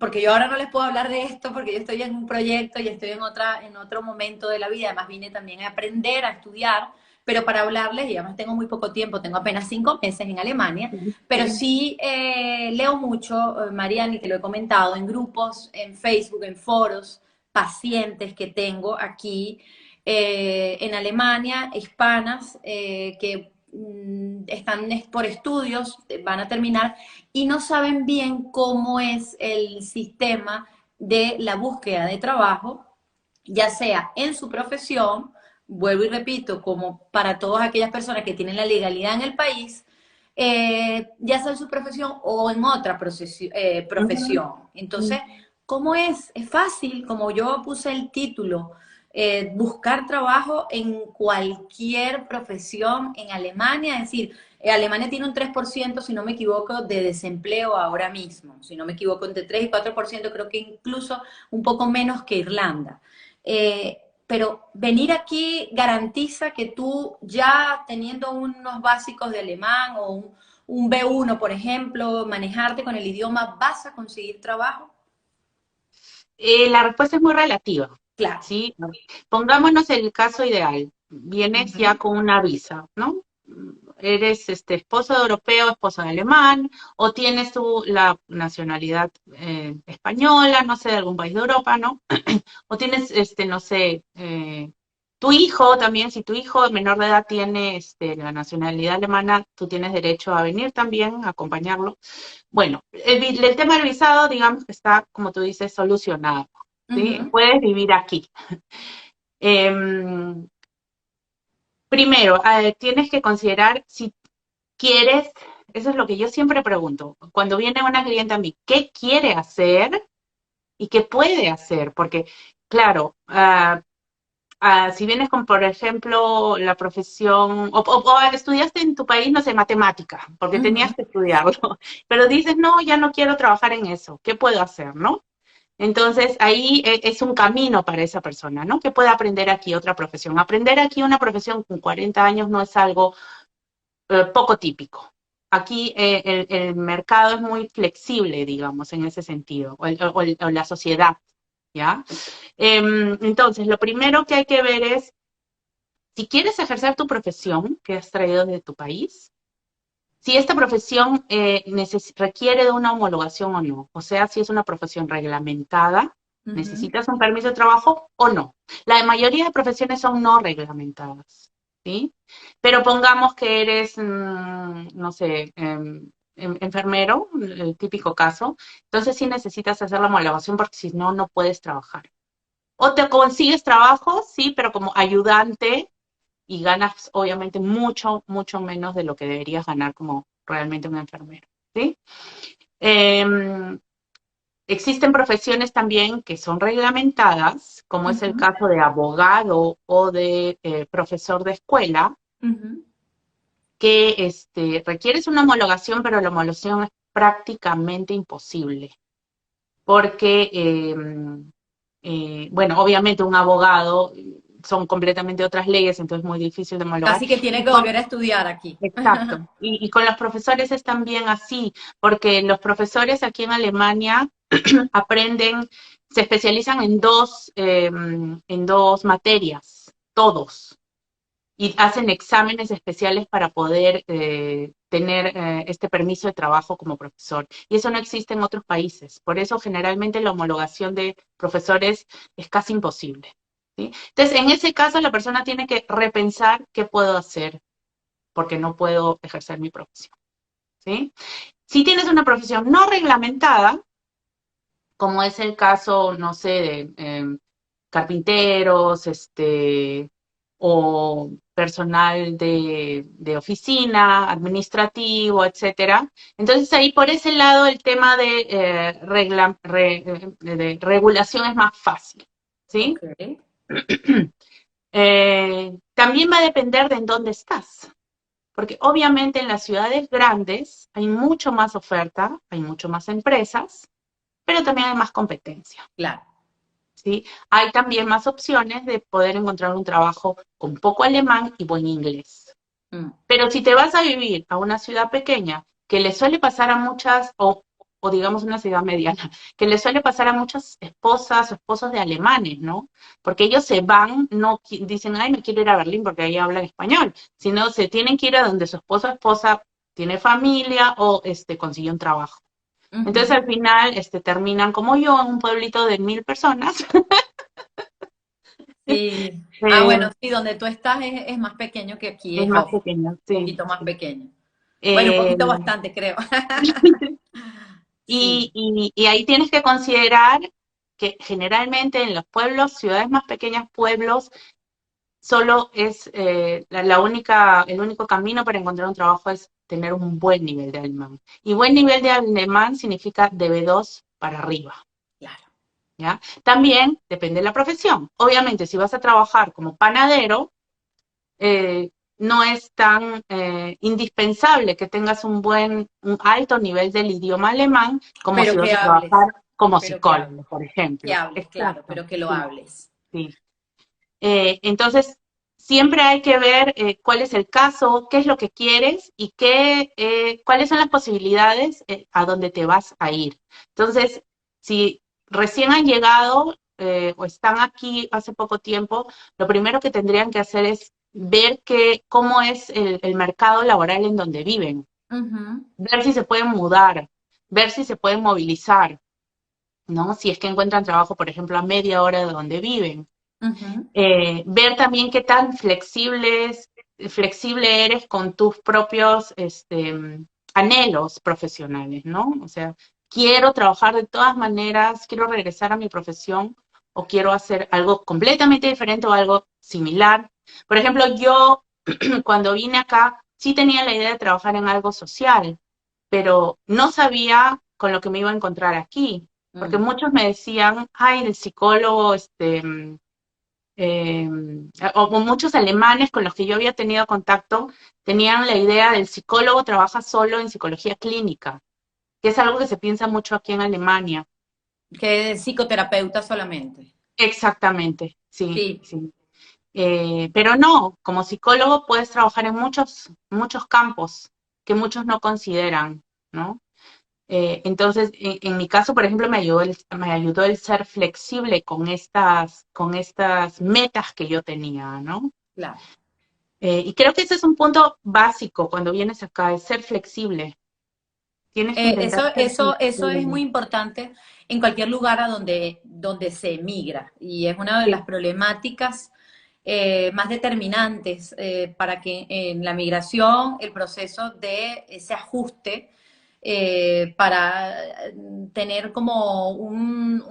Porque yo ahora no les puedo hablar de esto porque yo estoy en un proyecto y estoy en otro momento de la vida, además vine también a aprender, a estudiar, pero para hablarles, y además tengo muy poco tiempo, tengo apenas 5 meses en Alemania, pero sí leo mucho, Mariana, y te lo he comentado, en grupos, en Facebook, en foros, pacientes que tengo aquí en Alemania, hispanas, que están por estudios, van a terminar y no saben bien cómo es el sistema de la búsqueda de trabajo, ya sea en su profesión, vuelvo y repito, como para todas aquellas personas que tienen la legalidad en el país, ya sea en su profesión o en otra Ujú. profesión. Entonces, ¿cómo es? Es fácil, como yo puse el título, buscar trabajo en cualquier profesión en Alemania, es decir, Alemania tiene un 3%, si no me equivoco, de desempleo ahora mismo, si no me equivoco, entre 3 y 4%, creo que incluso un poco menos que Irlanda. Pero venir aquí garantiza que tú ya teniendo unos básicos de alemán o un B1, por ejemplo, manejarte con el idioma, vas a conseguir trabajo. La respuesta es muy relativa, Claro. ¿sí? Pongámonos el caso ideal. Vienes ya Ujú. con una visa, ¿no? Eres esposo de europeo, esposo de alemán, o tienes la nacionalidad española, no sé, de algún país de Europa, ¿no? O tienes, no sé, tu hijo también, si tu hijo menor de edad tiene la nacionalidad alemana, tú tienes derecho a venir también, a acompañarlo. Bueno, el tema del visado, digamos que está, como tú dices, solucionado, ¿sí? Ujú. Puedes vivir aquí. Em, Primero, tienes que considerar si quieres, eso es lo que yo siempre pregunto, cuando viene una cliente a mí, ¿qué quiere hacer y qué puede hacer? Porque, claro, si vienes con, por ejemplo, la profesión, o estudiaste en tu país, no sé, matemática, porque Ujú. tenías que estudiarlo, pero dices, no, ya no quiero trabajar en eso, ¿qué puedo hacer, no? Entonces, ahí es un camino para esa persona, ¿no? Que puede aprender aquí otra profesión. Aprender aquí una profesión con 40 años no es algo poco típico. Aquí el mercado es muy flexible, digamos, en ese sentido, o la sociedad, ¿ya? Entonces, lo primero que hay que ver es, si quieres ejercer tu profesión que has traído de tu país, si esta profesión requiere de una homologación o no, o sea, si es una profesión reglamentada, Ujú. necesitas un permiso de trabajo o no. La mayoría de profesiones son no reglamentadas, ¿sí? Pero pongamos que eres, no sé, enfermero, el típico caso, entonces sí necesitas hacer la homologación porque si no, no puedes trabajar. O te consigues trabajo, sí, pero como ayudante y ganas obviamente mucho, mucho menos de lo que deberías ganar como realmente un enfermero, ¿sí? Eh, Existen profesiones también que son reglamentadas, como es el Ujú. caso de abogado o de profesor de escuela, Ujú. que requieres una homologación, pero la homologación es prácticamente imposible, porque bueno, obviamente un abogado son completamente otras leyes, entonces es muy difícil de homologar. Casi que tiene Y que con, volver a estudiar aquí. exacto. Y con los profesores es también así, porque los profesores aquí en Alemania aprenden, se especializan en dos materias, todos, y hacen exámenes especiales para poder tener este permiso de trabajo como profesor. Y eso no existe en otros países. Por eso generalmente la homologación de profesores es casi imposible. ¿Sí? Entonces, en ese caso, la persona tiene que repensar qué puedo hacer porque no puedo ejercer mi profesión. ¿Sí? Si tienes una profesión no reglamentada, como es el caso, no sé, de carpinteros, o personal de oficina, administrativo, etcétera. Entonces ahí por ese lado el tema de regulación es más fácil, ¿sí? Ok, También va a depender de en dónde estás, porque obviamente en las ciudades grandes hay mucho más oferta, hay mucho más empresas, pero también hay más competencia. claro. ¿Sí? Hay también más opciones de poder encontrar un trabajo con poco alemán y buen inglés. Mm. Pero si te vas a vivir a una ciudad pequeña, que le suele pasar a muchas, o digamos una ciudad mediana, que le suele pasar a muchas esposas o esposos de alemanes, ¿no? Porque ellos se van, no dicen, ay, me quiero ir a Berlín porque ahí hablan español, sino se tienen que ir a donde su esposo o esposa tiene familia o consiguió un trabajo. Entonces Ujú. al final terminan como yo en un pueblito de 1000 personas. Sí. Ah, Eh, bueno, sí, donde tú estás es más pequeño que aquí, es es más obvio. pequeño, Un sí, poquito más sí. pequeño. Bueno, un Eh, poquito bastante, creo. y, Sí. y ahí tienes que considerar que generalmente en los pueblos, ciudades más pequeñas, pueblos, solo es el único camino para encontrar un trabajo es tener un buen nivel de alemán. Y buen nivel de alemán significa de B2 para arriba. Claro. ¿Ya? También depende de la profesión. Obviamente, si vas a trabajar como panadero, eh, no es tan indispensable que tengas un alto nivel del idioma alemán como si Pero vas que a hables, trabajar como pero que psicólogo, hables, por que ejemplo. hables, claro, Exacto, pero que lo sí, hables. sí. Entonces, siempre hay que ver cuál es el caso, qué es lo que quieres y cuáles son las posibilidades a dónde te vas a ir. Entonces, si recién han llegado o están aquí hace poco tiempo, lo primero que tendrían que hacer es ver cómo es el mercado laboral en donde viven, Ujú. ver si se pueden mudar, ver si se pueden movilizar, ¿no? Si es que encuentran trabajo, por ejemplo, a media hora de donde viven. Ujú. Ver también qué tan flexible eres con tus propios anhelos profesionales, ¿no? O sea, quiero trabajar de todas maneras, quiero regresar a mi profesión o quiero hacer algo completamente diferente o algo similar. Por ejemplo, yo cuando vine acá sí tenía la idea de trabajar en algo social, pero no sabía con lo que me iba a encontrar aquí, porque Mm. muchos me decían, ay, el psicólogo, eh, o muchos alemanes con los que yo había tenido contacto tenían la idea del psicólogo trabaja solo en psicología clínica, que es algo que se piensa mucho aquí en Alemania. Que es psicoterapeuta solamente. Exactamente, sí, Sí. sí. Pero no, como psicólogo puedes trabajar en muchos campos que muchos no consideran, ¿no? Entonces, en mi caso, por ejemplo, me ayudó el ser flexible con estas metas que yo tenía, ¿no? Claro. Y creo que ese es un punto básico cuando vienes acá, es ser flexible. Tienes que intentar ser Eso es muy flexible. importante en cualquier lugar a donde se emigra y es una de las Sí. problemáticas más determinantes para que en la migración el proceso de ese ajuste para tener como un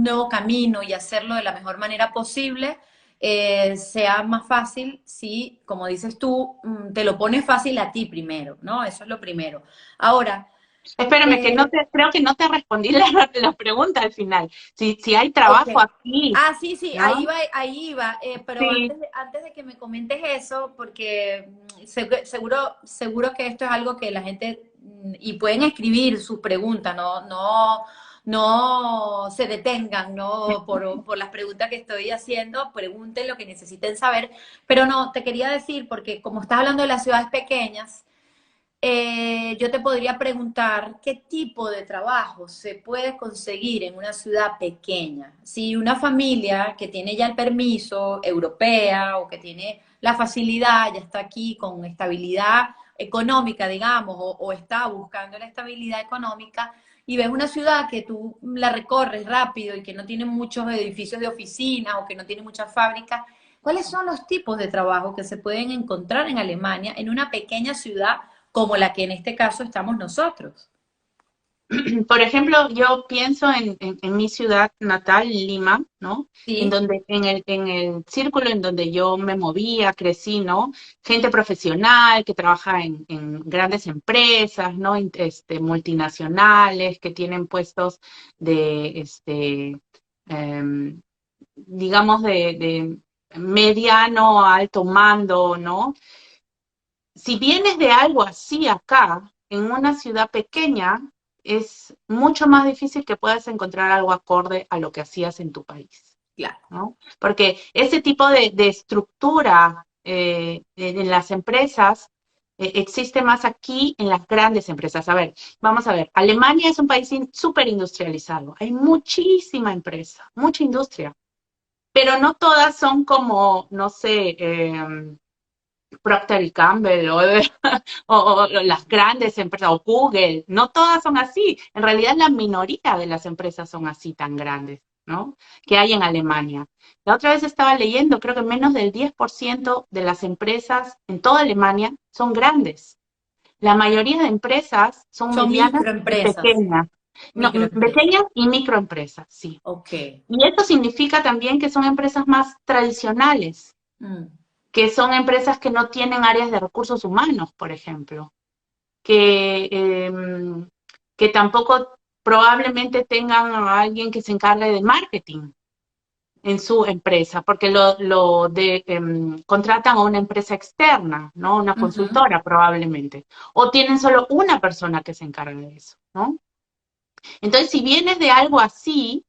nuevo camino y hacerlo de la mejor manera posible, sea más fácil si, como dices tú, te lo pones fácil a ti primero, ¿no? Eso es lo primero. Ahora, Espérame, eh, creo que no te respondí la pregunta al final. Si hay ok. trabajo aquí, Ah, sí, sí, ¿no? ahí iba, pero Sí. antes de que me comentes eso, porque seguro que esto es algo que la gente, y pueden escribir sus preguntas, no se detengan, ¿no? Por las preguntas que estoy haciendo, pregunten lo que necesiten saber, pero no, te quería decir, porque como estás hablando de las ciudades pequeñas, yo te podría preguntar qué tipo de trabajo se puede conseguir en una ciudad pequeña. Si una familia que tiene ya el permiso europea o que tiene la facilidad, ya está aquí con estabilidad económica, digamos, o está buscando la estabilidad económica, y ves una ciudad que tú la recorres rápido y que no tiene muchos edificios de oficinas o que no tiene muchas fábricas, ¿cuáles son los tipos de trabajo que se pueden encontrar en Alemania en una pequeña ciudad como la que en este caso estamos nosotros? Por ejemplo, yo pienso en mi ciudad natal, Lima, ¿no? En Sí, donde, en el círculo en donde yo me movía, crecí, ¿no? Gente profesional que trabaja en grandes empresas, ¿no? Multinacionales, que tienen puestos de, em, digamos, de mediano a alto mando, ¿no? Si vienes de algo así acá, en una ciudad pequeña, es mucho más difícil que puedas encontrar algo acorde a lo que hacías en tu país, claro. ¿no? Porque ese tipo de estructura en las empresas existe más aquí en las grandes empresas. A ver, vamos a ver, Alemania es un país súper industrializado, hay muchísima empresa, mucha industria, pero no todas son como, no sé, Procter y Gamble o las grandes empresas o Google, no todas son así. En realidad la minoría de las empresas son así tan grandes, ¿no? Que hay en Alemania. La otra vez estaba leyendo, creo que menos del 10% de las empresas en toda Alemania son grandes. La mayoría de empresas son Son medianas y microempresas, pequeñas. No, microempresas. pequeñas y microempresas, sí. Ok. Y esto significa también que son empresas más tradicionales, Mm. que son empresas que no tienen áreas de recursos humanos, por ejemplo, que, que tampoco probablemente tengan a alguien que se encargue de marketing en su empresa, porque contratan a una empresa externa, ¿no? Una Ujú. consultora probablemente, o tienen solo una persona que se encarga de eso, ¿no? Entonces, si vienes de algo así,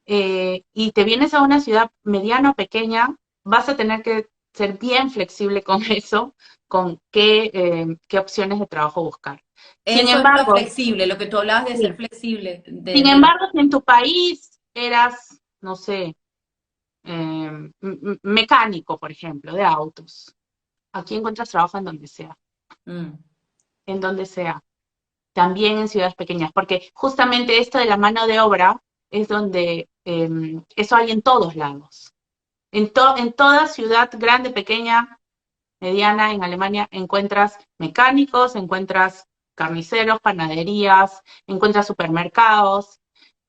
y te vienes a una ciudad mediana o pequeña, vas a tener que ser bien flexible con eso, con qué opciones de trabajo buscar. Sin Eso es lo embargo, flexible, lo que tú hablabas de ser sí. flexible. Sin embargo, si en tu país eras, no sé, mecánico, por ejemplo, de autos, aquí encuentras trabajo Mm, en donde sea, también en ciudades pequeñas, porque justamente esto de la mano de obra es donde eso hay en todos lados. En toda ciudad grande, pequeña, mediana en Alemania encuentras mecánicos, encuentras carniceros, panaderías, encuentras supermercados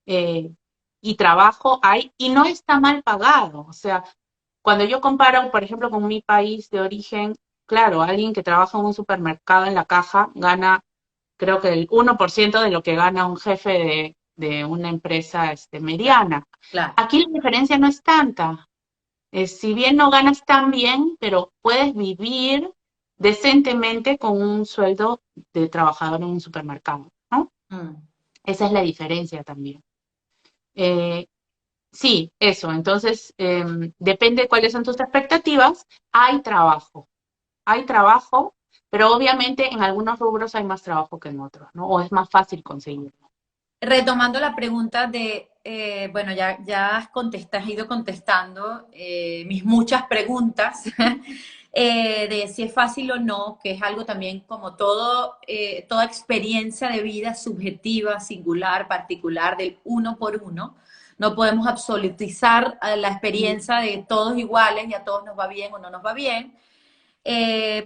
eh, y trabajo hay y no está mal pagado. O sea, cuando yo comparo, por ejemplo, con mi país de origen, claro, alguien que trabaja en un supermercado en la caja gana, creo que el 1% de lo que gana un jefe de una empresa claro, mediana. claro. Aquí la diferencia no es tanta. Si bien no ganas tan bien, pero puedes vivir decentemente con un sueldo de trabajador en un supermercado, ¿no? Mm. Esa es la diferencia también. Eh, sí, eso. Entonces, depende de cuáles son tus expectativas. Hay trabajo, pero obviamente en algunos rubros hay más trabajo que en otros, ¿no? O es más fácil conseguirlo. Retomando la pregunta de, bueno, ya has ido contestando mis muchas preguntas de si es fácil o no, que es algo también como todo, toda experiencia de vida subjetiva, singular, particular, del uno por uno. No podemos absolutizar la experiencia de todos iguales y a todos nos va bien o no nos va bien.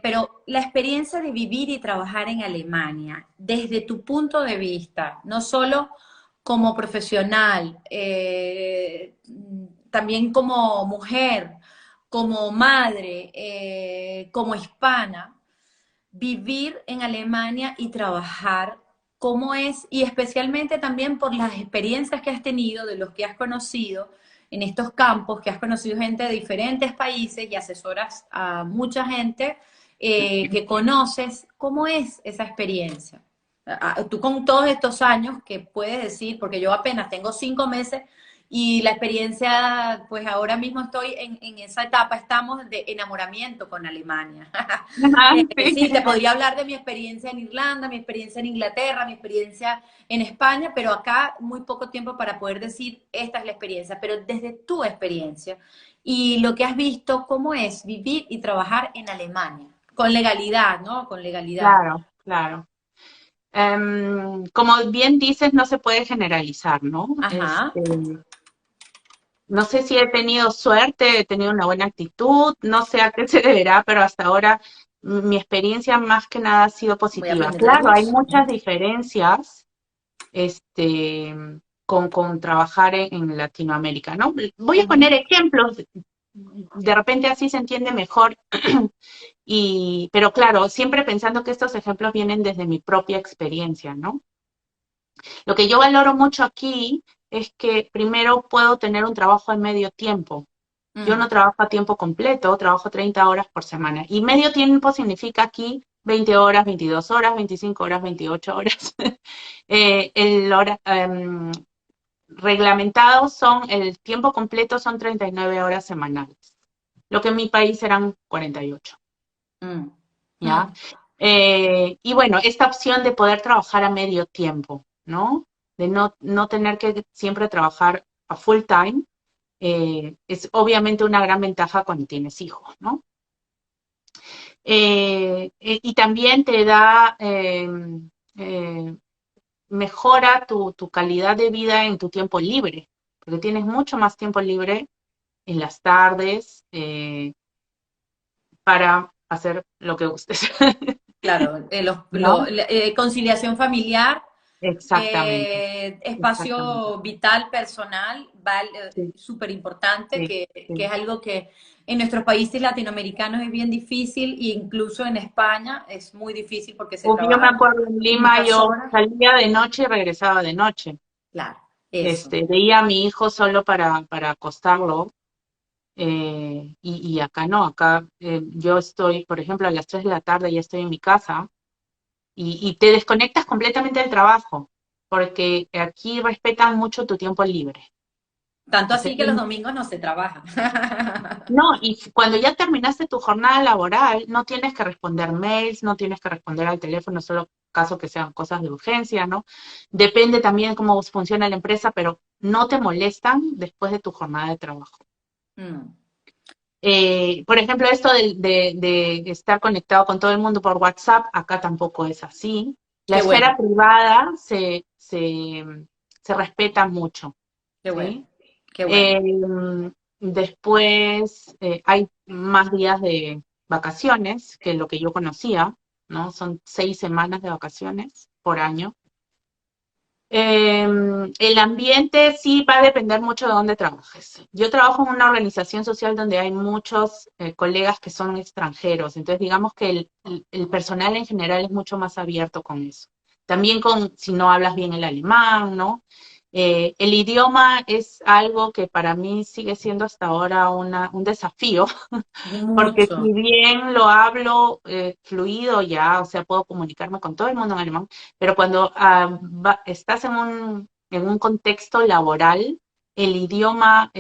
Pero la experiencia de vivir y trabajar en Alemania, desde tu punto de vista, no solo como profesional, también como mujer, como madre, como hispana, vivir en Alemania y trabajar, cómo es, y especialmente también por las experiencias que has tenido, de los que has conocido en estos campos, que has conocido gente de diferentes países y asesoras a mucha gente que conoces, ¿cómo es esa experiencia? Tú con todos estos años que puedes decir, porque yo apenas tengo 5 meses y la experiencia, pues ahora mismo estoy en esa etapa, estamos de enamoramiento con Alemania. Ajá, sí. Sí, te podría hablar de mi experiencia en Irlanda, mi experiencia en Inglaterra, mi experiencia en España, pero acá muy poco tiempo para poder decir esta es la experiencia, pero desde tu experiencia y lo que has visto, ¿cómo es vivir y trabajar en Alemania? Con legalidad, ¿no? Con legalidad. Claro, claro. Como bien dices, no se puede generalizar, ¿no? Ajá, No sé si he tenido suerte, he tenido una buena actitud, no sé a qué se deberá, pero hasta ahora mi experiencia más que nada ha sido voy a positiva. prender la Claro, hay luz. muchas diferencias, este, con trabajar en Latinoamérica, ¿no? Voy a Ujú. poner ejemplos, de repente así se entiende mejor, pero claro, siempre pensando que estos ejemplos vienen desde mi propia experiencia, ¿no? Lo que yo valoro mucho aquí es que primero puedo tener un trabajo en medio tiempo. Yo no Mm, trabajo a tiempo completo, trabajo 30 horas por semana. Y medio tiempo significa aquí 20 horas, 22 horas, 25 horas, 28 horas. Reglamentados son, el tiempo completo son 39 horas semanales, lo que en mi país eran 48, mm, ¿ya? mm. Y bueno, esta opción de poder trabajar a medio tiempo, ¿no? De no tener que siempre trabajar a full time, es obviamente una gran ventaja cuando tienes hijos, ¿no? Y también te da, eh, mejora tu calidad de vida en tu tiempo libre, porque tienes mucho más tiempo libre en las tardes para hacer lo que gustes, Claro, ¿no? conciliación familiar, Exactamente, exactamente. espacio vital, personal, Sí, súper importante, sí, que sí. es algo que en nuestros países latinoamericanos es bien difícil e incluso en España es muy difícil porque se Uf, yo me trabaja acuerdo en Lima, muchas yo horas. salía de noche y regresaba de noche. Claro, eso. Veía a mi hijo solo para acostarlo. Y acá no, acá yo estoy, por ejemplo, a las 3 de la tarde ya estoy en mi casa y te desconectas completamente del trabajo, porque aquí respetan mucho tu tiempo libre. Tanto O sea, así que los domingos no se trabaja. no, y cuando ya terminaste tu jornada laboral, no tienes que responder mails, no tienes que responder al teléfono, solo caso que sean cosas de urgencia, ¿no? Depende también cómo funciona la empresa, pero no te molestan después de tu jornada de trabajo. Mm, Por ejemplo, esto de estar conectado con todo el mundo por WhatsApp, acá tampoco es así. La qué bueno, esfera privada se respeta mucho, qué bueno, ¿sí? qué bueno. Eh, Después hay más días de vacaciones que lo que yo conocía, ¿no? Son 6 semanas de vacaciones por año. El ambiente sí va a depender mucho de dónde trabajes. Yo trabajo en una organización social donde hay muchos colegas que son extranjeros, entonces digamos que el personal en general es mucho más abierto con eso. También con si no hablas bien el alemán, ¿no? El idioma es algo que para mí sigue siendo hasta ahora un desafío, porque Mucho. si bien lo hablo fluido ya, o sea, puedo comunicarme con todo el mundo en alemán, pero cuando estás en un contexto laboral, el idioma,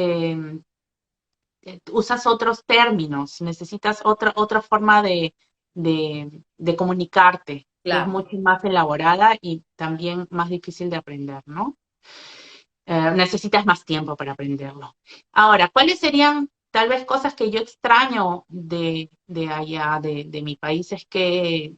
usas otros términos, necesitas otra forma de comunicarte, que es Claro. mucho más elaborada y también más difícil de aprender, ¿no? Necesitas más tiempo para aprenderlo. Ahora, ¿cuáles serían tal vez cosas que yo extraño de allá, de mi país? Es que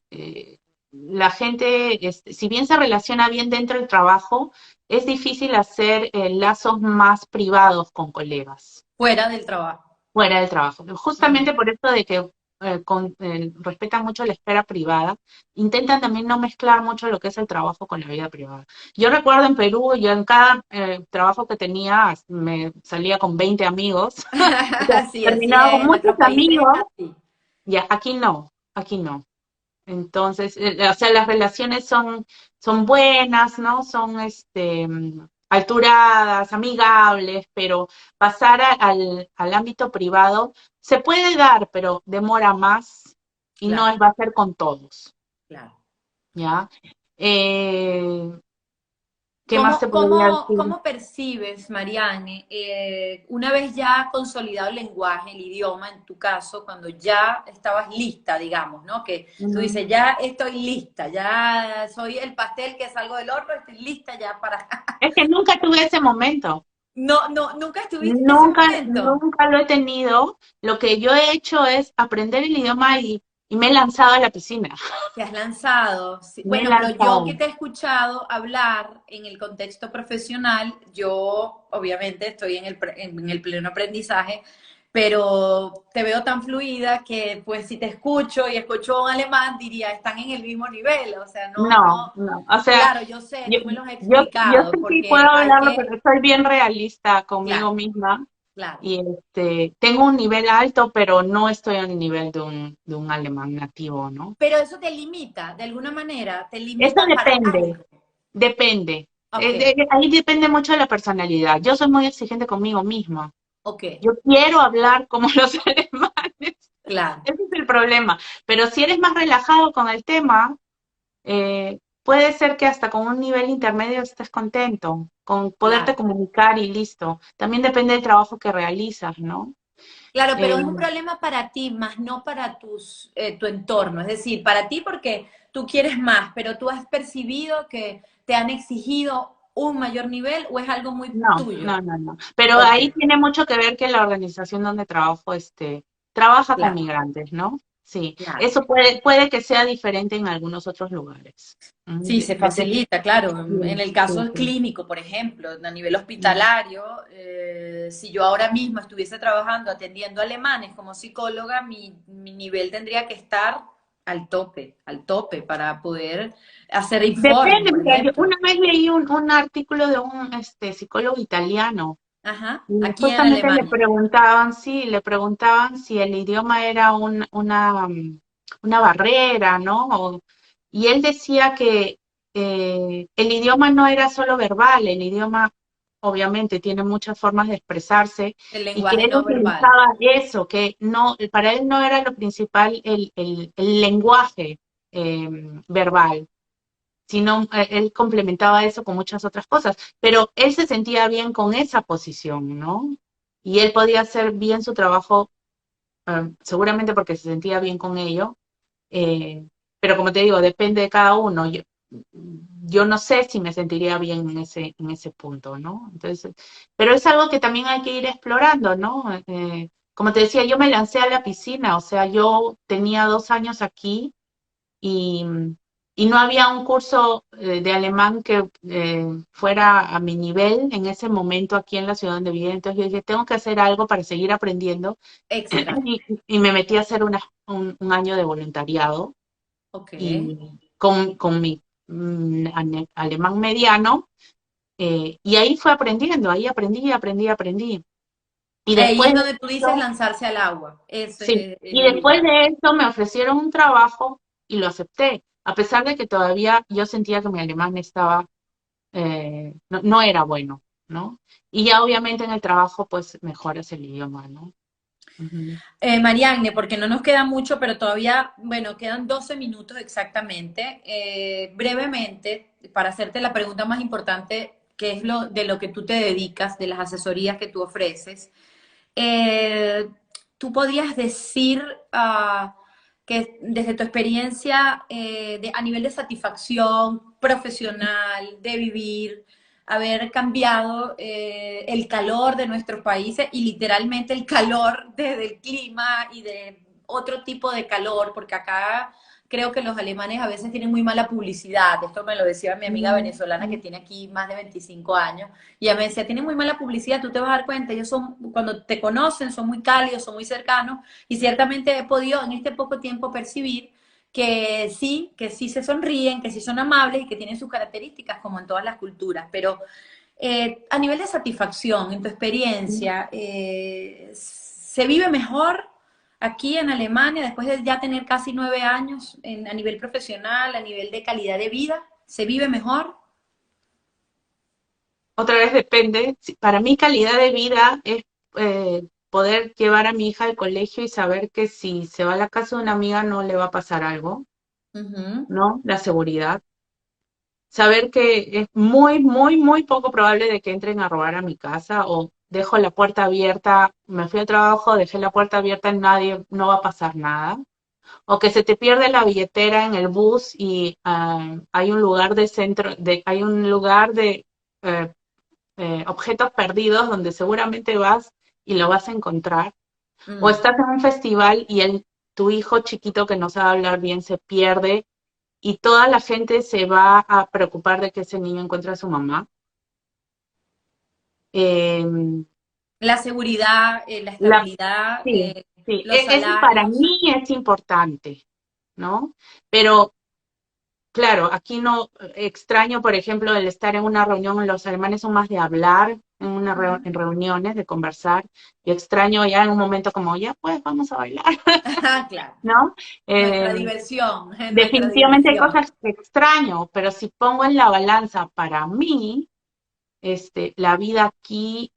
la gente, si bien se relaciona bien dentro del trabajo, es difícil hacer lazos más privados con colegas Fuera del trabajo. fuera del trabajo. Ujú. Justamente por esto de que respetan mucho la esfera privada, intentan también no mezclar mucho lo que es el trabajo con la vida privada. Yo recuerdo en Perú, yo en cada trabajo que tenía me salía con 20 amigos, o sea, Sí, así terminaba es. con En muchos nuestros países es amigos, así. ya aquí no, aquí no. Entonces, o sea, las relaciones son buenas, ¿no? Son alturadas, amigables, pero pasar al ámbito privado se puede dar, pero demora más y no Claro, va a ser con todos, claro. ¿ya? Eh, ¿Qué más te podría decir? ¿Cómo percibes, Mariane, una vez ya consolidado el lenguaje, el idioma, en tu caso, cuando ya estabas lista, digamos, ¿no? Que tú Ujú. dices, ya estoy lista, ya soy el pastel que salgo del horno, estoy lista ya para... Es que nunca tuve ese momento. No, no, nunca estuviste en ese Nunca, momento. nunca lo he tenido. Lo que yo he hecho es aprender el idioma y me he lanzado a la piscina. Te has lanzado. Sí. Me he Bueno, pero yo lanzado. que te he escuchado hablar en el contexto profesional, yo obviamente estoy en el pleno aprendizaje, pero te veo tan fluida que pues si te escucho y escucho un alemán, diría, están en el mismo nivel. O sea, no, No, no, no. O sea, claro, yo sé, yo, tú me los has yo explicado, sí puedo porque hay hablarlo, que, pero soy bien realista claro, conmigo misma. claro. Y tengo un nivel alto, pero no estoy al nivel de un alemán nativo, ¿no? Pero eso te limita, de alguna manera, te Eso limita para depende, algo. depende. Ok, Ahí depende mucho de la personalidad. Yo soy muy exigente conmigo misma. ok, Yo quiero hablar como los alemanes. claro, Ese es el problema. Pero si eres más relajado con el tema, puede ser que hasta con un nivel intermedio estés contento, con poderte claro. comunicar y listo. También depende del trabajo que realizas, ¿no? Claro, pero Eh, es un problema para ti, más no para tu entorno. Es decir, para ti porque tú quieres más, pero tú has percibido que te han exigido un mayor nivel o es algo muy no, tuyo. no, no, no. Pero Ok, ahí tiene mucho que ver que la organización donde trabajo, trabaja con claro, migrantes, ¿no? Sí, claro. eso puede que sea diferente en algunos otros lugares. Sí, se facilita, claro. En Sí, el caso sí, sí. clínico, por ejemplo, a nivel Mm. hospitalario, si yo ahora mismo estuviese trabajando atendiendo alemanes como psicóloga, mi nivel tendría que estar al tope para poder hacer informes, Depende, por mira, yo ejemplo. una vez leí un artículo de un psicólogo italiano Ajá, y aquí en justamente Alemania. le preguntaban si el idioma era una barrera, ¿no? Y él decía que el idioma no era solo verbal, el idioma obviamente tiene muchas formas de expresarse El y que lenguaje él no verbal. utilizaba eso, que no, para él no era lo principal el lenguaje eh, verbal, sino él complementaba eso con muchas otras cosas, pero él se sentía bien con esa posición, ¿no? Y él podía hacer bien su trabajo, seguramente porque se sentía bien con ello, eh, pero como te digo, depende de cada uno. Yo no sé si me sentiría bien en ese punto, ¿no? Entonces, pero es algo que también hay que ir explorando, ¿no? Como te decía, yo me lancé a la piscina, o sea, yo tenía 2 años aquí y, y no había un curso de alemán que fuera a mi nivel en ese momento aquí en la ciudad donde vivía. Entonces yo dije, tengo que hacer algo para seguir aprendiendo Extra. y me metí a hacer un año de voluntariado Ok. y con mi alemán mediano y ahí fue aprendiendo, ahí aprendí, aprendí, aprendí. Y Ahí después es de donde tú dices eso, lanzarse al agua. sí, Ese es y el después lugar. de eso me ofrecieron un trabajo y lo acepté, a pesar de que todavía yo sentía que mi alemán estaba, no era bueno, ¿no? Y ya obviamente en el trabajo pues mejoras el idioma, ¿no? Ujú. Marianne, porque no nos queda mucho, pero todavía, bueno, quedan 12 minutos exactamente. Brevemente, para hacerte la pregunta más importante, que es de lo que tú te dedicas, de las asesorías que tú ofreces, tú podrías decir que desde tu experiencia a nivel de satisfacción profesional, de vivir, haber cambiado el calor de nuestros países y literalmente el calor del clima y de otro tipo de calor, porque acá creo que los alemanes a veces tienen muy mala publicidad. Esto me lo decía mi amiga venezolana que tiene aquí más de 25 años. Y ella me decía, tienen muy mala publicidad, tú te vas a dar cuenta, ellos son, cuando te conocen, son muy cálidos, son muy cercanos, y ciertamente he podido en este poco tiempo percibir que sí se sonríen, que sí son amables y que tienen sus características como en todas las culturas, pero a nivel de satisfacción, en tu experiencia, ¿se vive mejor aquí en Alemania después de ya tener casi 9 años a nivel profesional, a nivel de calidad de vida? ¿Se vive mejor? Otra vez depende. Para mí calidad de vida es poder llevar a mi hija al colegio y saber que si se va a la casa de una amiga no le va a pasar algo, Ujú. ¿no? La seguridad. Saber que es muy, muy, muy poco probable de que entren a robar a mi casa o dejo la puerta abierta, me fui al trabajo, dejé la puerta abierta, nadie, no va a pasar nada. O que se te pierde la billetera en el bus y hay un lugar de hay un lugar de eh, objetos perdidos donde seguramente vas y lo vas a encontrar. O Mm. estás en un festival y tu hijo chiquito que no sabe hablar bien se pierde y toda la gente se va a preocupar de que ese niño encuentre a su mamá. Eh, La seguridad, la la, estabilidad, sí, sí, los eso para salarios. mí es importante, ¿no? Pero claro, aquí no extraño, por ejemplo, el estar en una reunión, los alemanes son más de hablar Ujú. en reuniones, de conversar. Yo extraño ya en un momento como, ya pues, vamos a bailar, Ah, claro. ¿no? Nuestra Eh, diversión, nuestra definitivamente hay diversión. cosas que extraño, pero si pongo en la balanza para mí, la vida aquí,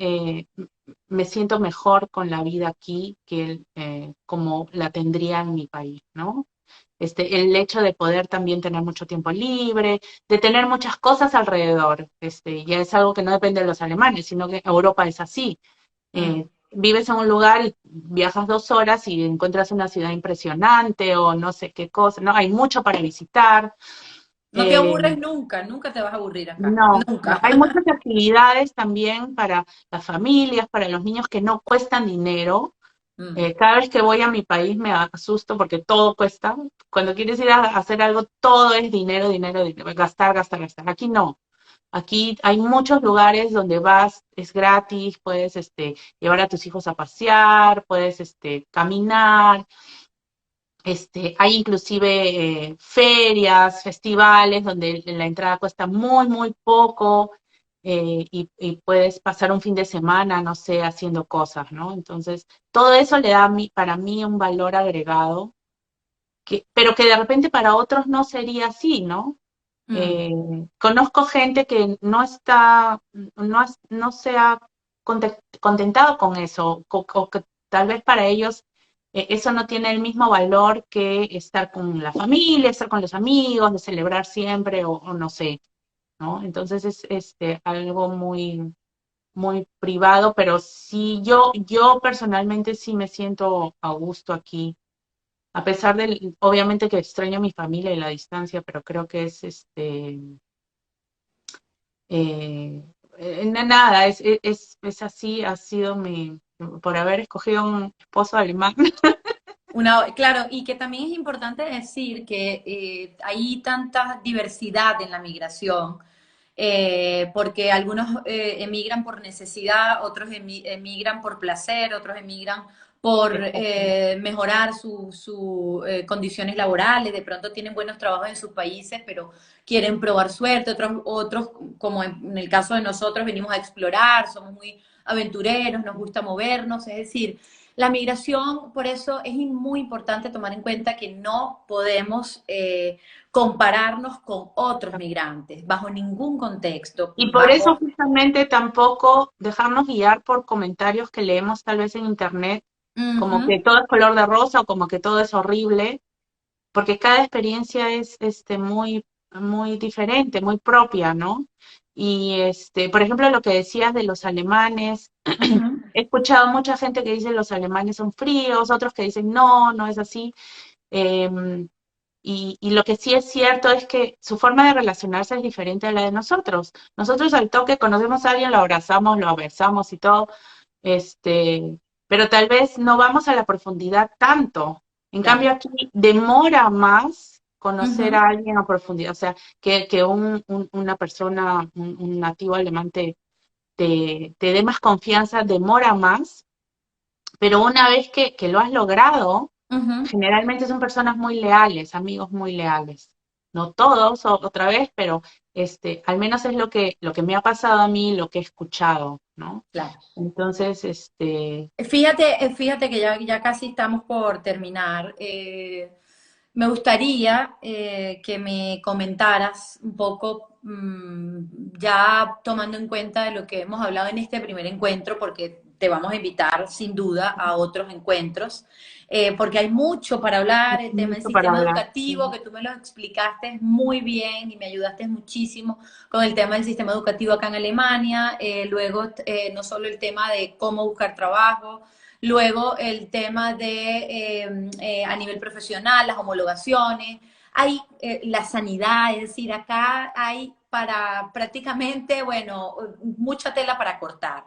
me siento mejor con la vida aquí que como la tendría en mi país, ¿no? El hecho de poder también tener mucho tiempo libre, de tener muchas cosas alrededor, ya es algo que no depende de los alemanes, sino que Europa es así. Mm. Vives en un lugar y viajas 2 horas y encuentras una ciudad impresionante o no sé qué cosa, ¿no? Hay mucho para visitar. No te eh, aburres nunca, nunca te vas a aburrir acá, no, no, nunca. hay muchas actividades también para las familias, para los niños que no cuestan dinero. Mm. Cada vez que voy a mi país me asusto porque todo cuesta. Cuando quieres ir a hacer algo, todo es dinero, dinero, dinero, gastar, gastar, gastar. Aquí no. Aquí hay muchos lugares donde vas, es gratis, puedes llevar a tus hijos a pasear, puedes caminar. Hay inclusive ferias, festivales donde la entrada cuesta muy, muy poco, y puedes pasar un fin de semana, no sé, haciendo cosas, ¿no? Entonces, todo eso le da para mí un valor agregado, pero que de repente para otros no sería así, ¿no? Mm. Conozco gente que no se ha contentado con eso, o que tal vez para ellos eso no tiene el mismo valor que estar con la familia, estar con los amigos, de celebrar siempre, o no sé, ¿no? Entonces es algo muy, muy privado, pero sí, yo personalmente sí me siento a gusto aquí, a pesar obviamente que extraño a mi familia y la distancia, pero creo que es eh, nada, es así, ha sido por haber escogido un esposo alemán. Claro, y que también es importante decir que hay tanta diversidad en la migración, porque algunos emigran por necesidad, otros emigran por placer, otros emigran por Exacto. mejorar sus condiciones laborales, de pronto tienen buenos trabajos en sus países, pero quieren probar suerte, otros como en el caso de nosotros, venimos a explorar, somos muy aventureros, nos gusta movernos, es decir, la migración, por eso es muy importante tomar en cuenta que no podemos compararnos con otros migrantes, bajo ningún contexto, Y por eso bajo... justamente tampoco dejarnos guiar por comentarios que leemos tal vez en internet, como que Ujú. todo es color de rosa o como que todo es horrible, porque cada experiencia es muy, muy diferente, muy propia, ¿no? Y por ejemplo, lo que decías de los alemanes, Ujú. he escuchado mucha gente que dice los alemanes son fríos, otros que dicen no, no es así. Em, y lo que sí es cierto es que su forma de relacionarse es diferente a la de nosotros. Nosotros al toque conocemos a alguien, lo abrazamos, lo besamos y todo, pero tal vez no vamos a la profundidad tanto. En cambio Claro. aquí demora más conocer Ujú. a alguien a profundidad, o sea, que una persona, un nativo alemán te dé más confianza, demora más, pero una vez que lo has logrado, Ujú. generalmente son personas muy leales, amigos muy leales. No todos, otra vez, pero al menos es lo que me ha pasado a mí, lo que he escuchado, ¿no? Claro. Entonces, Fíjate que ya casi estamos por terminar. Me gustaría que me comentaras un poco, ya tomando en cuenta de lo que hemos hablado en este primer encuentro, porque te vamos a invitar sin duda a otros encuentros, porque hay mucho para hablar, el tema del mucho para sistema hablar. educativo, que tú me lo explicaste muy bien y me ayudaste muchísimo con el tema del sistema educativo acá en Alemania, luego no solo el tema de cómo buscar trabajo, luego el tema de a nivel profesional, las homologaciones, hay la sanidad, es decir, acá hay para prácticamente, bueno, mucha tela para cortar.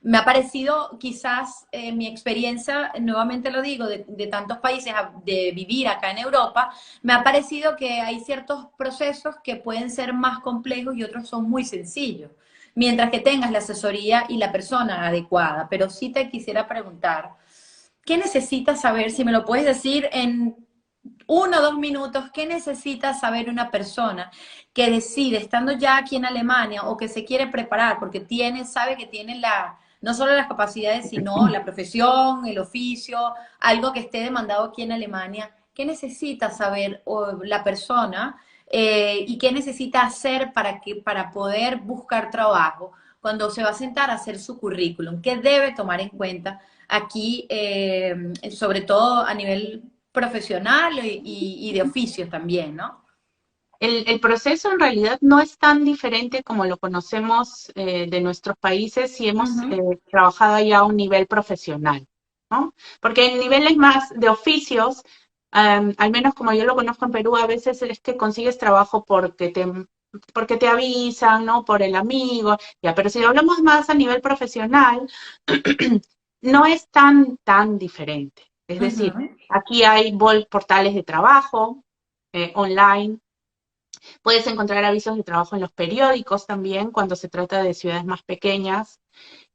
Me ha parecido quizás mi experiencia, nuevamente lo digo, de tantos países, de vivir acá en Europa, me ha parecido que hay ciertos procesos que pueden ser más complejos y otros son muy sencillos, mientras que tengas la asesoría y la persona adecuada. Pero sí te quisiera preguntar, ¿qué necesitas saber? Si me lo puedes decir en 1 o 2 minutos, ¿qué necesita saber una persona que decide, estando ya aquí en Alemania o que se quiere preparar, porque sabe que tiene no solo las capacidades, sino la profesión, el oficio, algo que esté demandado aquí en Alemania? ¿Qué necesita saber la persona y qué necesita hacer para poder buscar trabajo cuando se va a sentar a hacer su currículum? ¿Qué debe tomar en cuenta aquí, sobre todo a nivel profesional y de oficios también, ¿no? El proceso en realidad no es tan diferente como lo conocemos de nuestros países si hemos Ujú. trabajado ya a un nivel profesional, ¿no? Porque en niveles más de oficios, al menos como yo lo conozco en Perú, a veces es que consigues trabajo porque te avisan, ¿no? Por el amigo, ya, pero si hablamos más a nivel profesional, no es tan diferente. Es decir, Ujú. aquí hay portales de trabajo online. Puedes encontrar avisos de trabajo en los periódicos también cuando se trata de ciudades más pequeñas.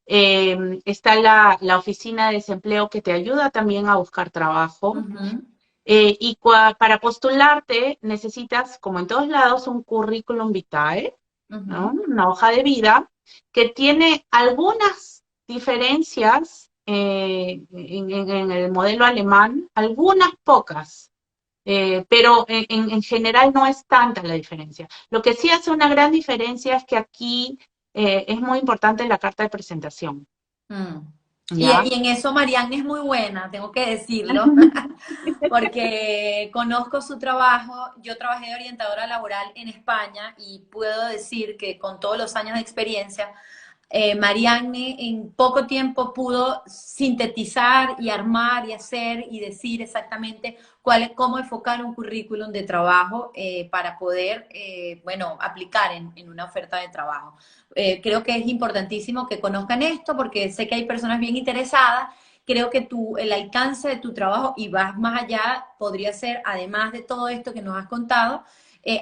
Está la oficina de desempleo que te ayuda también a buscar trabajo. Ujú. Y para postularte necesitas, como en todos lados, un currículum vitae, ¿no? Ujú. Una hoja de vida que tiene algunas diferencias en el modelo alemán, algunas pocas, pero en general no es tanta la diferencia. Lo que sí hace una gran diferencia es que aquí es muy importante la carta de presentación, Mm. Y ¿ya? en eso Marianne es muy buena, tengo que decirlo, porque conozco su trabajo. Yo trabajé de orientadora laboral en España y puedo decir que con todos los años de experiencia, Marianne en poco tiempo pudo sintetizar y armar y hacer y decir exactamente cómo enfocar un currículum de trabajo para poder, bueno, aplicar en una oferta de trabajo. Creo que es importantísimo que conozcan esto porque sé que hay personas bien interesadas. Creo que el alcance de tu trabajo, y vas más allá, podría ser, además de todo esto que nos has contado,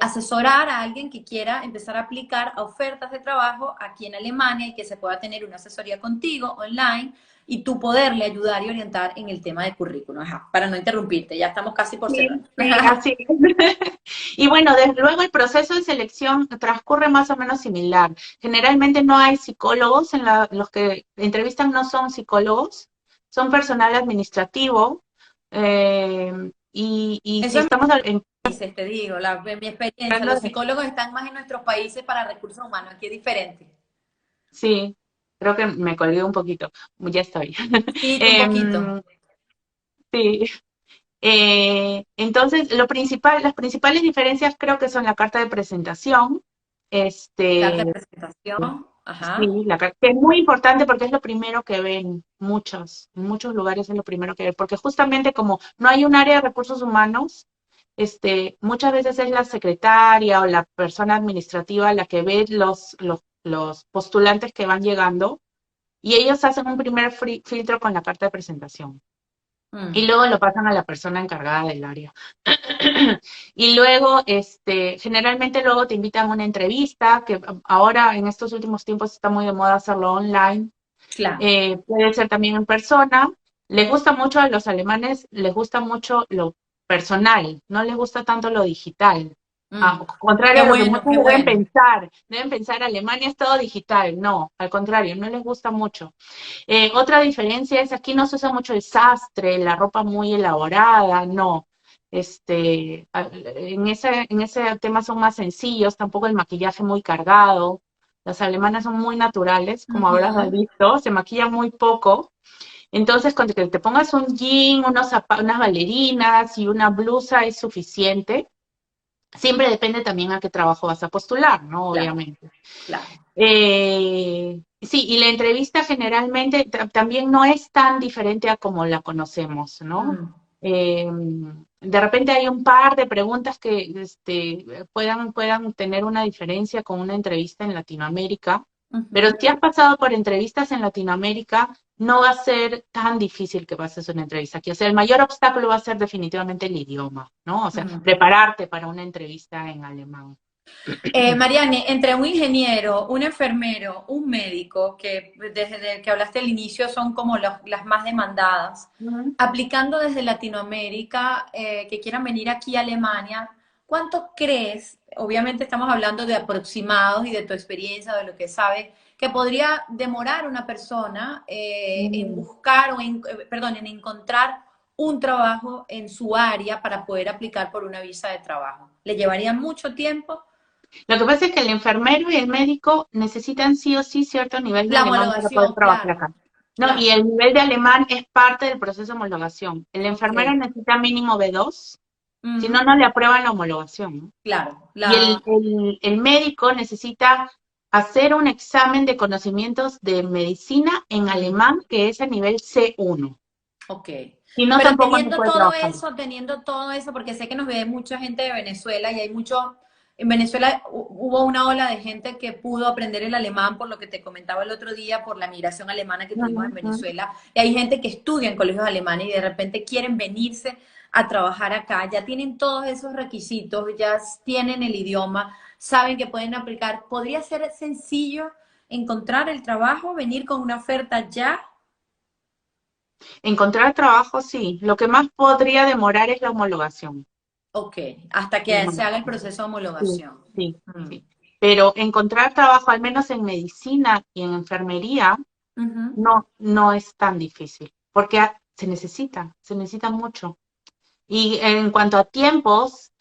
asesorar a alguien que quiera empezar a aplicar a ofertas de trabajo aquí en Alemania y que se pueda tener una asesoría contigo online y tú poderle ayudar y orientar en el tema de currículum. Ajá, para no interrumpirte, ya estamos casi por Sí, cerrar. sí, así es. Y bueno, desde luego el proceso de selección transcurre más o menos similar. Generalmente no hay psicólogos, los que entrevistan no son psicólogos, son personal administrativo. Y si Eso es estamos países, te digo, mi experiencia. hablando Los de, psicólogos están más en nuestros países para recursos humanos, aquí es diferente. sí, creo que me colgué un poquito, ya estoy. Sí, un poquito. Em, sí. Entonces, las principales diferencias creo que son la carta de presentación. Este, Carta de presentación, ajá, sí, que es muy importante porque es lo primero que ven en muchos lugares es lo primero que ven, porque justamente como no hay un área de recursos humanos, muchas veces es la secretaria o la persona administrativa la que ve los postulantes que van llegando y ellos hacen un primer filtro con la carta de presentación y mm, luego lo pasan a la persona encargada del área. Y luego, generalmente luego te invitan a una entrevista, que ahora en estos últimos tiempos está muy de moda hacerlo online. claro, Puede ser también en persona. Les gusta mucho a los alemanes, les gusta mucho lo personal, no les gusta tanto lo digital. mm. Contrario Qué a lo que bueno, muchos qué bueno. deben pensar, Alemania es todo digital. No, al contrario, no les gusta mucho. Otra diferencia es aquí no se usa mucho el sastre, la ropa muy elaborada, no. En ese tema son más sencillos, tampoco el maquillaje muy cargado. Las alemanas son muy naturales, como habrás Ujú. visto, se maquillan muy poco. Entonces, cuando te pongas un jean, unas bailarinas y una blusa es suficiente. Siempre depende también a qué trabajo vas a postular, ¿no? Claro, Obviamente. claro. Sí, y la entrevista generalmente también no es tan diferente a como la conocemos, ¿no? Mm, Eh, de repente hay un par de preguntas que puedan tener una diferencia con una entrevista en Latinoamérica, pero ujú. si has pasado por entrevistas en Latinoamérica, no va a ser tan difícil que pases una entrevista aquí. O sea, el mayor obstáculo va a ser definitivamente el idioma, ¿no? O sea, Mm. prepararte para una entrevista en alemán. Mariane, entre un ingeniero, un enfermero, un médico, que desde que hablaste al inicio son como las más demandadas, Ujú. aplicando desde Latinoamérica, que quieran venir aquí a Alemania, ¿cuánto crees? Obviamente estamos hablando de aproximados y de tu experiencia, de lo que sabes, que podría demorar una persona en Mm. buscar perdón, en encontrar un trabajo en su área para poder aplicar por una visa de trabajo. ¿Le llevaría mucho tiempo? Lo que pasa es que el enfermero y el médico necesitan sí o sí cierto nivel de La alemán para poder homologación, trabajar claro, acá. No, y claro. el nivel de alemán es parte del proceso de homologación. El Ok. enfermero necesita mínimo B2, si no, Ujú, no le aprueban la homologación, ¿no? claro. Y el médico necesita hacer un examen de conocimientos de medicina en Mm, alemán que es a nivel C1. ok. Si no, Pero tampoco no puede trabajar. teniendo todo eso, porque sé que nos ve mucha gente de Venezuela y hay mucho, en Venezuela hubo una ola de gente que pudo aprender el alemán por lo que te comentaba el otro día, por la migración alemana que tuvimos en Ujú. Venezuela. Y hay gente que estudia en colegios alemanes y de repente quieren venirse a trabajar acá. Ya tienen todos esos requisitos, ya tienen el idioma, saben que pueden aplicar. ¿Podría ser sencillo encontrar el trabajo, venir con una oferta ya? Encontrar trabajo, sí. Lo que más podría demorar es la homologación. Ok, hasta que se haga el proceso de Sí, homologación. sí, Mm. sí. Pero encontrar trabajo, al menos en medicina y en enfermería, Ujú. no es tan difícil, porque se necesita mucho. Y en cuanto a tiempos,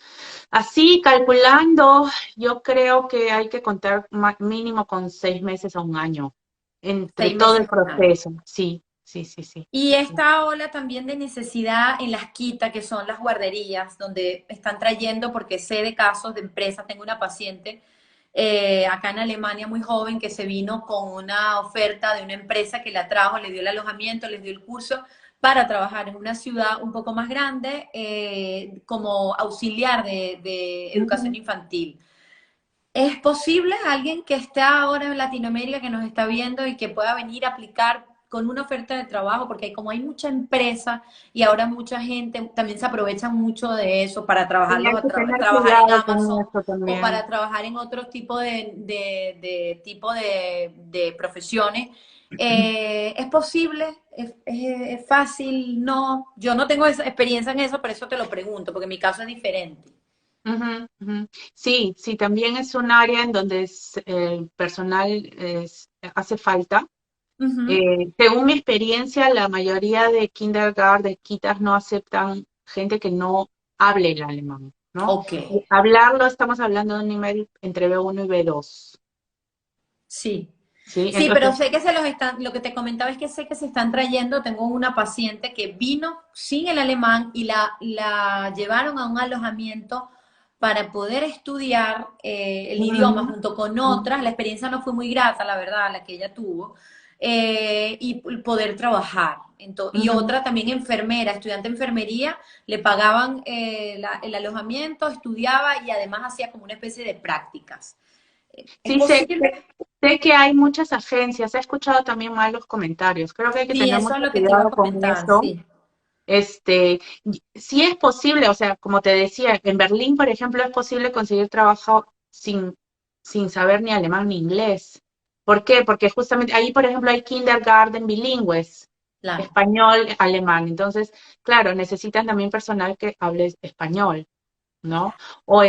así calculando, yo creo que hay que contar mínimo con 6 meses a un año entre Seis todo meses el a un año. proceso. Sí, sí, sí, sí. Y esta ola también de necesidad en las quitas, que son las guarderías, donde están trayendo, porque sé de casos de empresas, tengo una paciente acá en Alemania muy joven que se vino con una oferta de una empresa que la trajo, le dio el alojamiento, les dio el curso para trabajar en una ciudad un poco más grande como auxiliar de educación Ujú. infantil. ¿Es posible alguien que esté ahora en Latinoamérica, que nos está viendo y que pueda venir a aplicar con una oferta de trabajo? Porque como hay mucha empresa y ahora mucha gente también se aprovecha mucho de eso para Sí, trabajarlos, hay que tener trabajar en cuidado con Amazon esto o también. para trabajar en otro tipo de profesiones. ¿Es posible? ¿Es fácil? No. Yo no tengo esa experiencia en eso, por eso te lo pregunto, porque mi caso es diferente. Ujú, ujú. Sí, sí, también es un área en donde el personal hace falta. Ujú. Según mi experiencia, la mayoría de kindergarten, quitas no aceptan gente que no hable el alemán, ¿no? Ok. Y hablarlo, estamos hablando de un nivel entre B1 y B2, Sí. ¿sí? Sí, pero Entonces, sé que se los están, lo que te comentaba es que sé que se están trayendo, tengo una paciente que vino sin el alemán y la llevaron a un alojamiento para poder estudiar el idioma Ujú. junto con otras. La experiencia no fue muy grata, la verdad, la que ella tuvo, y poder trabajar. Y Ujú. otra también enfermera, estudiante de enfermería, le pagaban el alojamiento, estudiaba y además hacía como una especie de prácticas. ¿Es Sí, sé, posible? sé que hay muchas agencias, he escuchado también malos comentarios. Creo que hay que Sí, tener eso mucho es lo que te iba a cuidado con comentar, eso. sí. Sí es posible, o sea, como te decía, en Berlín, por ejemplo, es posible conseguir trabajo sin saber ni alemán ni inglés. ¿Por qué? Porque justamente ahí, por ejemplo, hay kindergarten bilingües, Claro. español, alemán. Entonces, claro, necesitan también personal que hable español, ¿no? O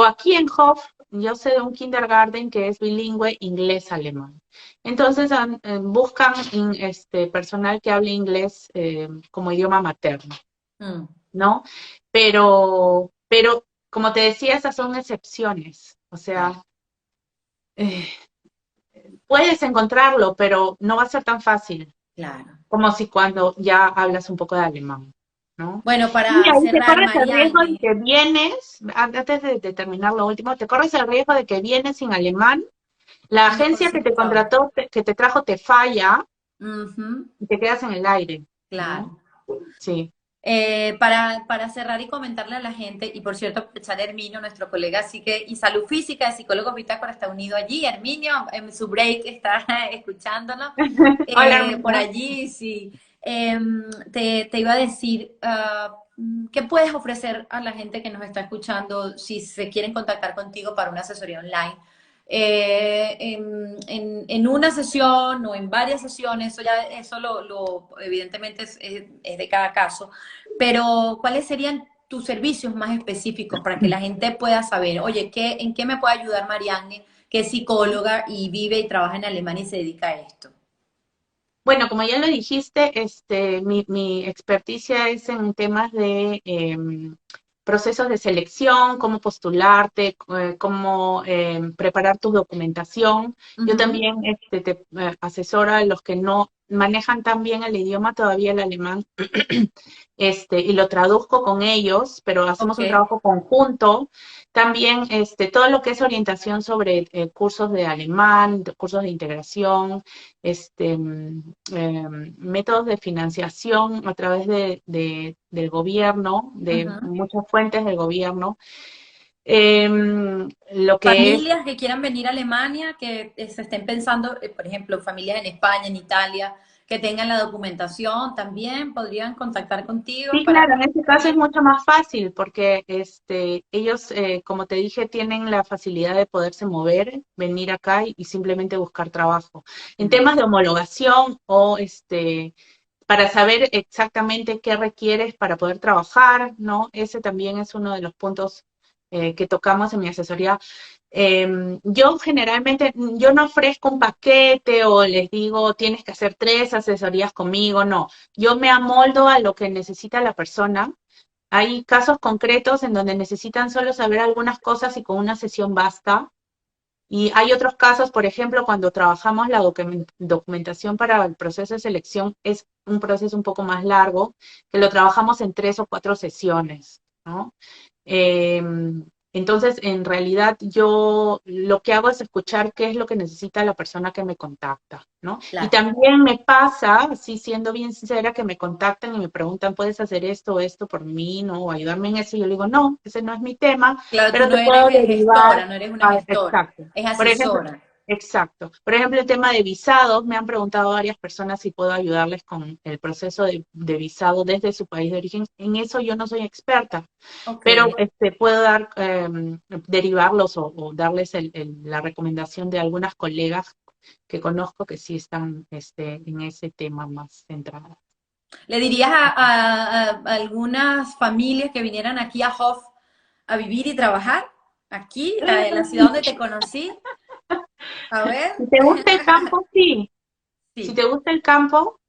aquí en Hof, yo sé de un kindergarten que es bilingüe inglés-alemán. Entonces buscan personal que hable inglés como idioma materno, Mm, ¿no? Pero como te decía, esas son excepciones. O claro, sea, eh, puedes encontrarlo, pero no va a ser tan fácil claro. como si cuando ya hablas un poco de alemán, ¿no? Bueno, Y para ahí te cerrar, corres el riesgo de Marianne, que vienes, antes de terminar lo último, te corres el riesgo de que vienes sin alemán, la y no agencia que te consigues trabajo. contrató, que te trajo, te falla Ujú, y te quedas en el aire, ¿no? claro. Sí. Para cerrar y comentarle a la gente, y por cierto, aprovechar a Herminio, nuestro colega y salud física, de psicólogo Bitácora, está unido allí. Herminio, en su break está escuchándolo. Hola, Por Armenta. allí, sí. Te iba a decir, ¿qué puedes ofrecer a la gente que nos está escuchando si se quieren contactar contigo para una asesoría online? En una sesión o en varias sesiones, eso evidentemente es de cada caso, pero ¿cuáles serían tus servicios más específicos para que la gente pueda saber, oye, ¿en qué me puede ayudar Marianne, que es psicóloga y vive y trabaja en Alemania y se dedica a esto? Bueno, como ya lo dijiste, mi experticia es en temas de procesos de selección, cómo postularte, cómo preparar tu documentación. Yo Ujú, también te asesoro a los que no manejan tan bien el idioma todavía el alemán, y lo traduzco con ellos, pero hacemos ok, un trabajo conjunto. También todo lo que es orientación sobre cursos de alemán, cursos de integración, este, métodos de financiación a través del gobierno, de ujú. muchas fuentes del gobierno. Eh, lo que es Familias que quieran venir a Alemania, que se estén pensando, por ejemplo, familias en España, en Italia, que tengan la documentación, también podrían contactar contigo Sí, claro, para en este caso es venir. mucho más fácil porque ellos, como te dije, tienen la facilidad de poderse mover, venir acá y simplemente buscar trabajo. En Mm, temas de homologación o para saber exactamente qué requieres para poder trabajar, ¿no? Ese también es uno de los puntos que tocamos en mi asesoría. Yo generalmente, yo no ofrezco un paquete o les digo, tienes que hacer 3 asesorías conmigo, no. Yo me amoldo a lo que necesita la persona. Hay casos concretos en donde necesitan solo saber algunas cosas y con una sesión basta. Y hay otros casos, por ejemplo, cuando trabajamos la documentación para el proceso de selección, es un proceso un poco más largo, que lo trabajamos en 3 o 4 sesiones, ¿no? Eh, entonces, en realidad, yo lo que hago es escuchar qué es lo que necesita la persona que me contacta, ¿no? Y claro. también me pasa, así siendo bien sincera, que me contactan y me preguntan, ¿puedes hacer esto o esto por mí, no? O ayudarme en eso. Y yo le digo, no, ese no es mi tema, Claro, tú pero no te eres puedo derivar gestora, no eres una a, gestora, exacto. es Por ejemplo, asesora. exacto. Por ejemplo, el tema de visados, me han preguntado varias personas si puedo ayudarles con el proceso de visado desde su país de origen. En eso yo no soy experta, Ok. pero puedo derivarlos o darles la recomendación de algunas colegas que conozco que sí están en ese tema más centradas. ¿Le dirías a algunas familias que vinieran aquí a Hof a vivir y trabajar? Aquí, la ciudad donde te conocí. A ver. Si te gusta el campo, sí. Si Sí. te gusta el campo,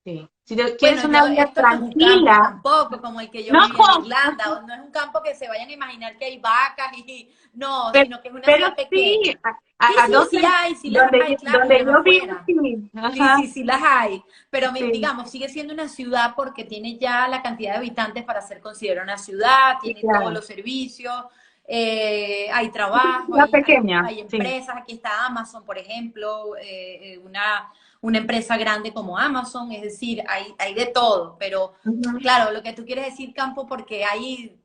sí. Si te, Bueno, quieres una vida esto no es un campo tranquila, tampoco, como el que yo no, vivía en Irlanda, o no es un campo que se vayan a imaginar que hay vacas y no, pero, sino que es una pero ciudad sí, pequeña. Sí, a sí, 12, sí las hay, claro, en donde las yo vivo, afueras. sí. Sí, Ajá, sí, sí las hay, pero sí, digamos, sigue siendo una ciudad porque tiene ya la cantidad de habitantes para ser considerada una ciudad, sí, tiene todos claro. los servicios, hay trabajo, La pequeña, hay sí. empresas, aquí está Amazon, por ejemplo, una empresa grande como Amazon, es decir, hay de todo, pero Ujú. claro, lo que tú quieres decir campo porque hay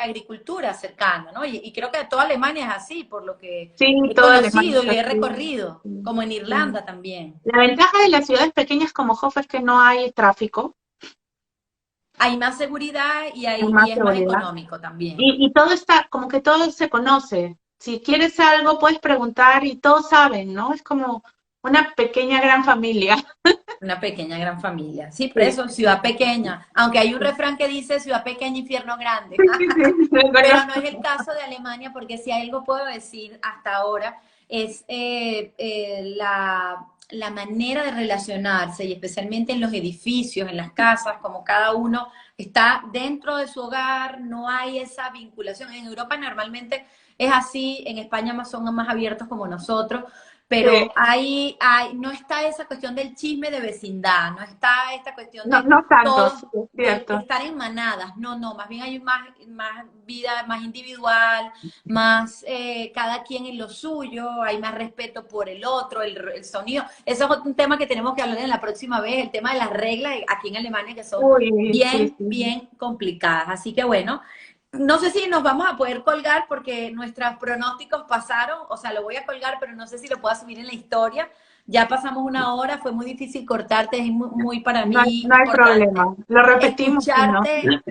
agricultura cercana, ¿no? Y creo que toda Alemania es así, por lo que Sí, he toda Alemania conocido es y he así. recorrido, Sí, como en sí. Irlanda también. La ventaja de las ciudades pequeñas como Hof es que no hay tráfico, Hay más seguridad hay y más es más seguridad. económico también. Y todo está, como que todo se conoce. Si quieres algo, puedes preguntar y todos saben, ¿no? Es como una pequeña gran familia. Una pequeña gran familia. Sí, por Sí, eso, ciudad pequeña. Aunque hay un refrán que dice ciudad pequeña, infierno grande. sí, sí, lo Pero no conozco. es el caso de Alemania, porque si algo puedo decir hasta ahora es la manera de relacionarse, y especialmente en los edificios, en las casas, como cada uno está dentro de su hogar, no hay esa vinculación. En Europa normalmente es así, en España son más abiertos como nosotros, Sí. pero no está esa cuestión del chisme de vecindad, no está esta cuestión No, de no tanto, todos, sí, es de cierto. estar en manadas, no, más bien hay más vida, más individual, más cada quien en lo suyo, hay más respeto por el otro, el sonido. Eso es un tema que tenemos que hablar en la próxima vez, el tema de las reglas aquí en Alemania que son Uy, sí, bien, sí. bien complicadas. Así que bueno, no sé si nos vamos a poder colgar porque nuestros pronósticos pasaron, o sea, lo voy a colgar, pero no sé si lo puedo subir en la historia. Ya pasamos una hora, fue muy difícil cortarte, es muy para mí No hay importante problema. Lo repetimos si no. escucharte.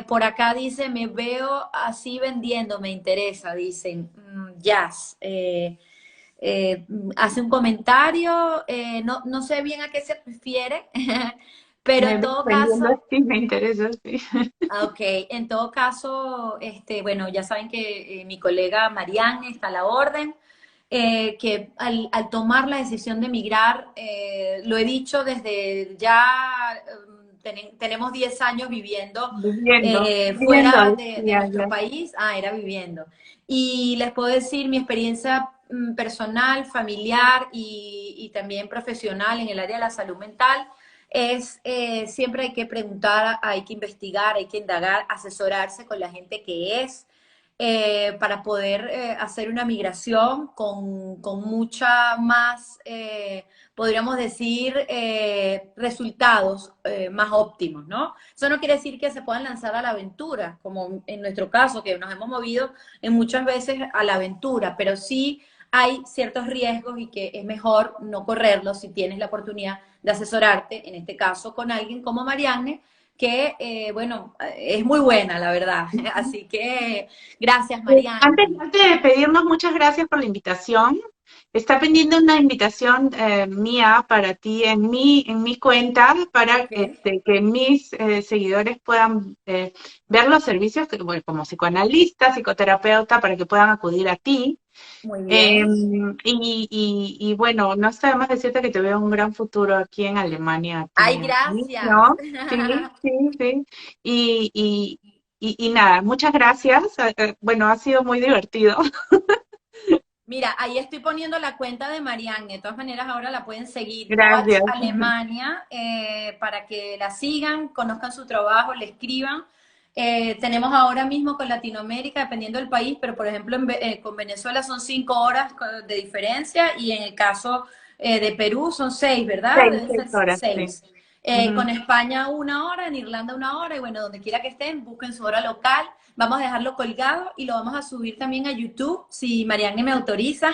Por acá dice, me veo así vendiendo, me interesa, dicen, jazz. Hace un comentario, no sé bien a qué se refiere, pero Me en veo todo vendiendo caso, así, me interesa, sí. ok, en todo caso, bueno, ya saben que mi colega Marianne está a la orden, que al tomar la decisión de emigrar, lo he dicho desde ya, tenemos 10 años viviendo Viviendo, fuera de decía nuestro yo. país, era viviendo. Y les puedo decir mi experiencia personal, familiar y también profesional en el área de la salud mental es siempre hay que preguntar, hay que investigar, hay que indagar, asesorarse con la gente que es, para poder hacer una migración con mucha más, podríamos decir, resultados más óptimos, ¿no? Eso no quiere decir que se puedan lanzar a la aventura, como en nuestro caso, que nos hemos movido en muchas veces a la aventura, pero sí hay ciertos riesgos y que es mejor no correrlos si tienes la oportunidad de asesorarte, en este caso con alguien como Marianne, que, bueno, es muy buena, la verdad. Así que gracias, Marianne. Antes de despedirnos, muchas gracias por la invitación. Está pendiente una invitación mía para ti en mi cuenta para Ok, que mis seguidores puedan ver los servicios que, bueno, como psicoanalista, psicoterapeuta, para que puedan acudir a ti. muy Eh, bien. y bueno, no está de más decirte que te veo un gran futuro aquí en Alemania, a Ay, ti, a mí, gracias. ¿no? Sí, sí, sí. Y, y, y nada, muchas gracias. Bueno, ha sido muy divertido. Mira, ahí estoy poniendo la cuenta de Marianne. De todas maneras, ahora la pueden seguir. Coach Gracias. Alemania, para que la sigan, conozcan su trabajo, le escriban. Tenemos ahora mismo con Latinoamérica, dependiendo del país, pero por ejemplo con Venezuela son 5 horas de diferencia y en el caso de Perú son 6, ¿verdad? Deben ser 6 horas, sí. 6. Ujú. Con España 1 hora, en Irlanda 1 hora, y bueno, donde quiera que estén, busquen su hora local. Vamos a dejarlo colgado y lo vamos a subir también a YouTube, si Marianne me autoriza,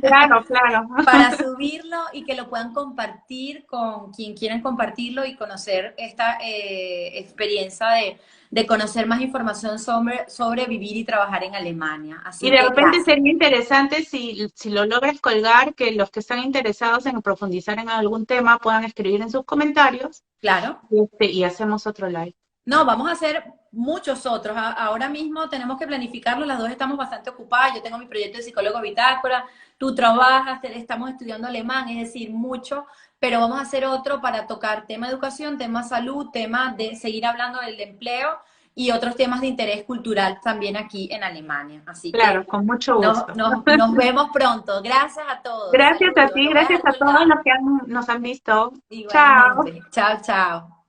Claro, claro. para subirlo y que lo puedan compartir con quien quieran compartirlo y conocer esta experiencia de conocer más información sobre vivir y trabajar en Alemania. Y Así de que repente gracias. sería interesante si lo logras colgar, que los que están interesados en profundizar en algún tema puedan escribir en sus comentarios Claro. y hacemos otro live. No, vamos a hacer muchos otros. Ahora mismo tenemos que planificarlo, las dos estamos bastante ocupadas. Yo tengo mi proyecto de psicólogo bitácora, tú trabajas, estamos estudiando alemán, es decir, mucho, pero vamos a hacer otro para tocar tema educación, tema salud, tema de seguir hablando del empleo y otros temas de interés cultural también aquí en Alemania. Así Claro, que con mucho gusto. nos vemos pronto. Gracias a todos. Gracias a Saludos. ti, Lo voy a gracias dejar a todos colgado. los que nos han visto. Chao. Igualmente. Chao, chao.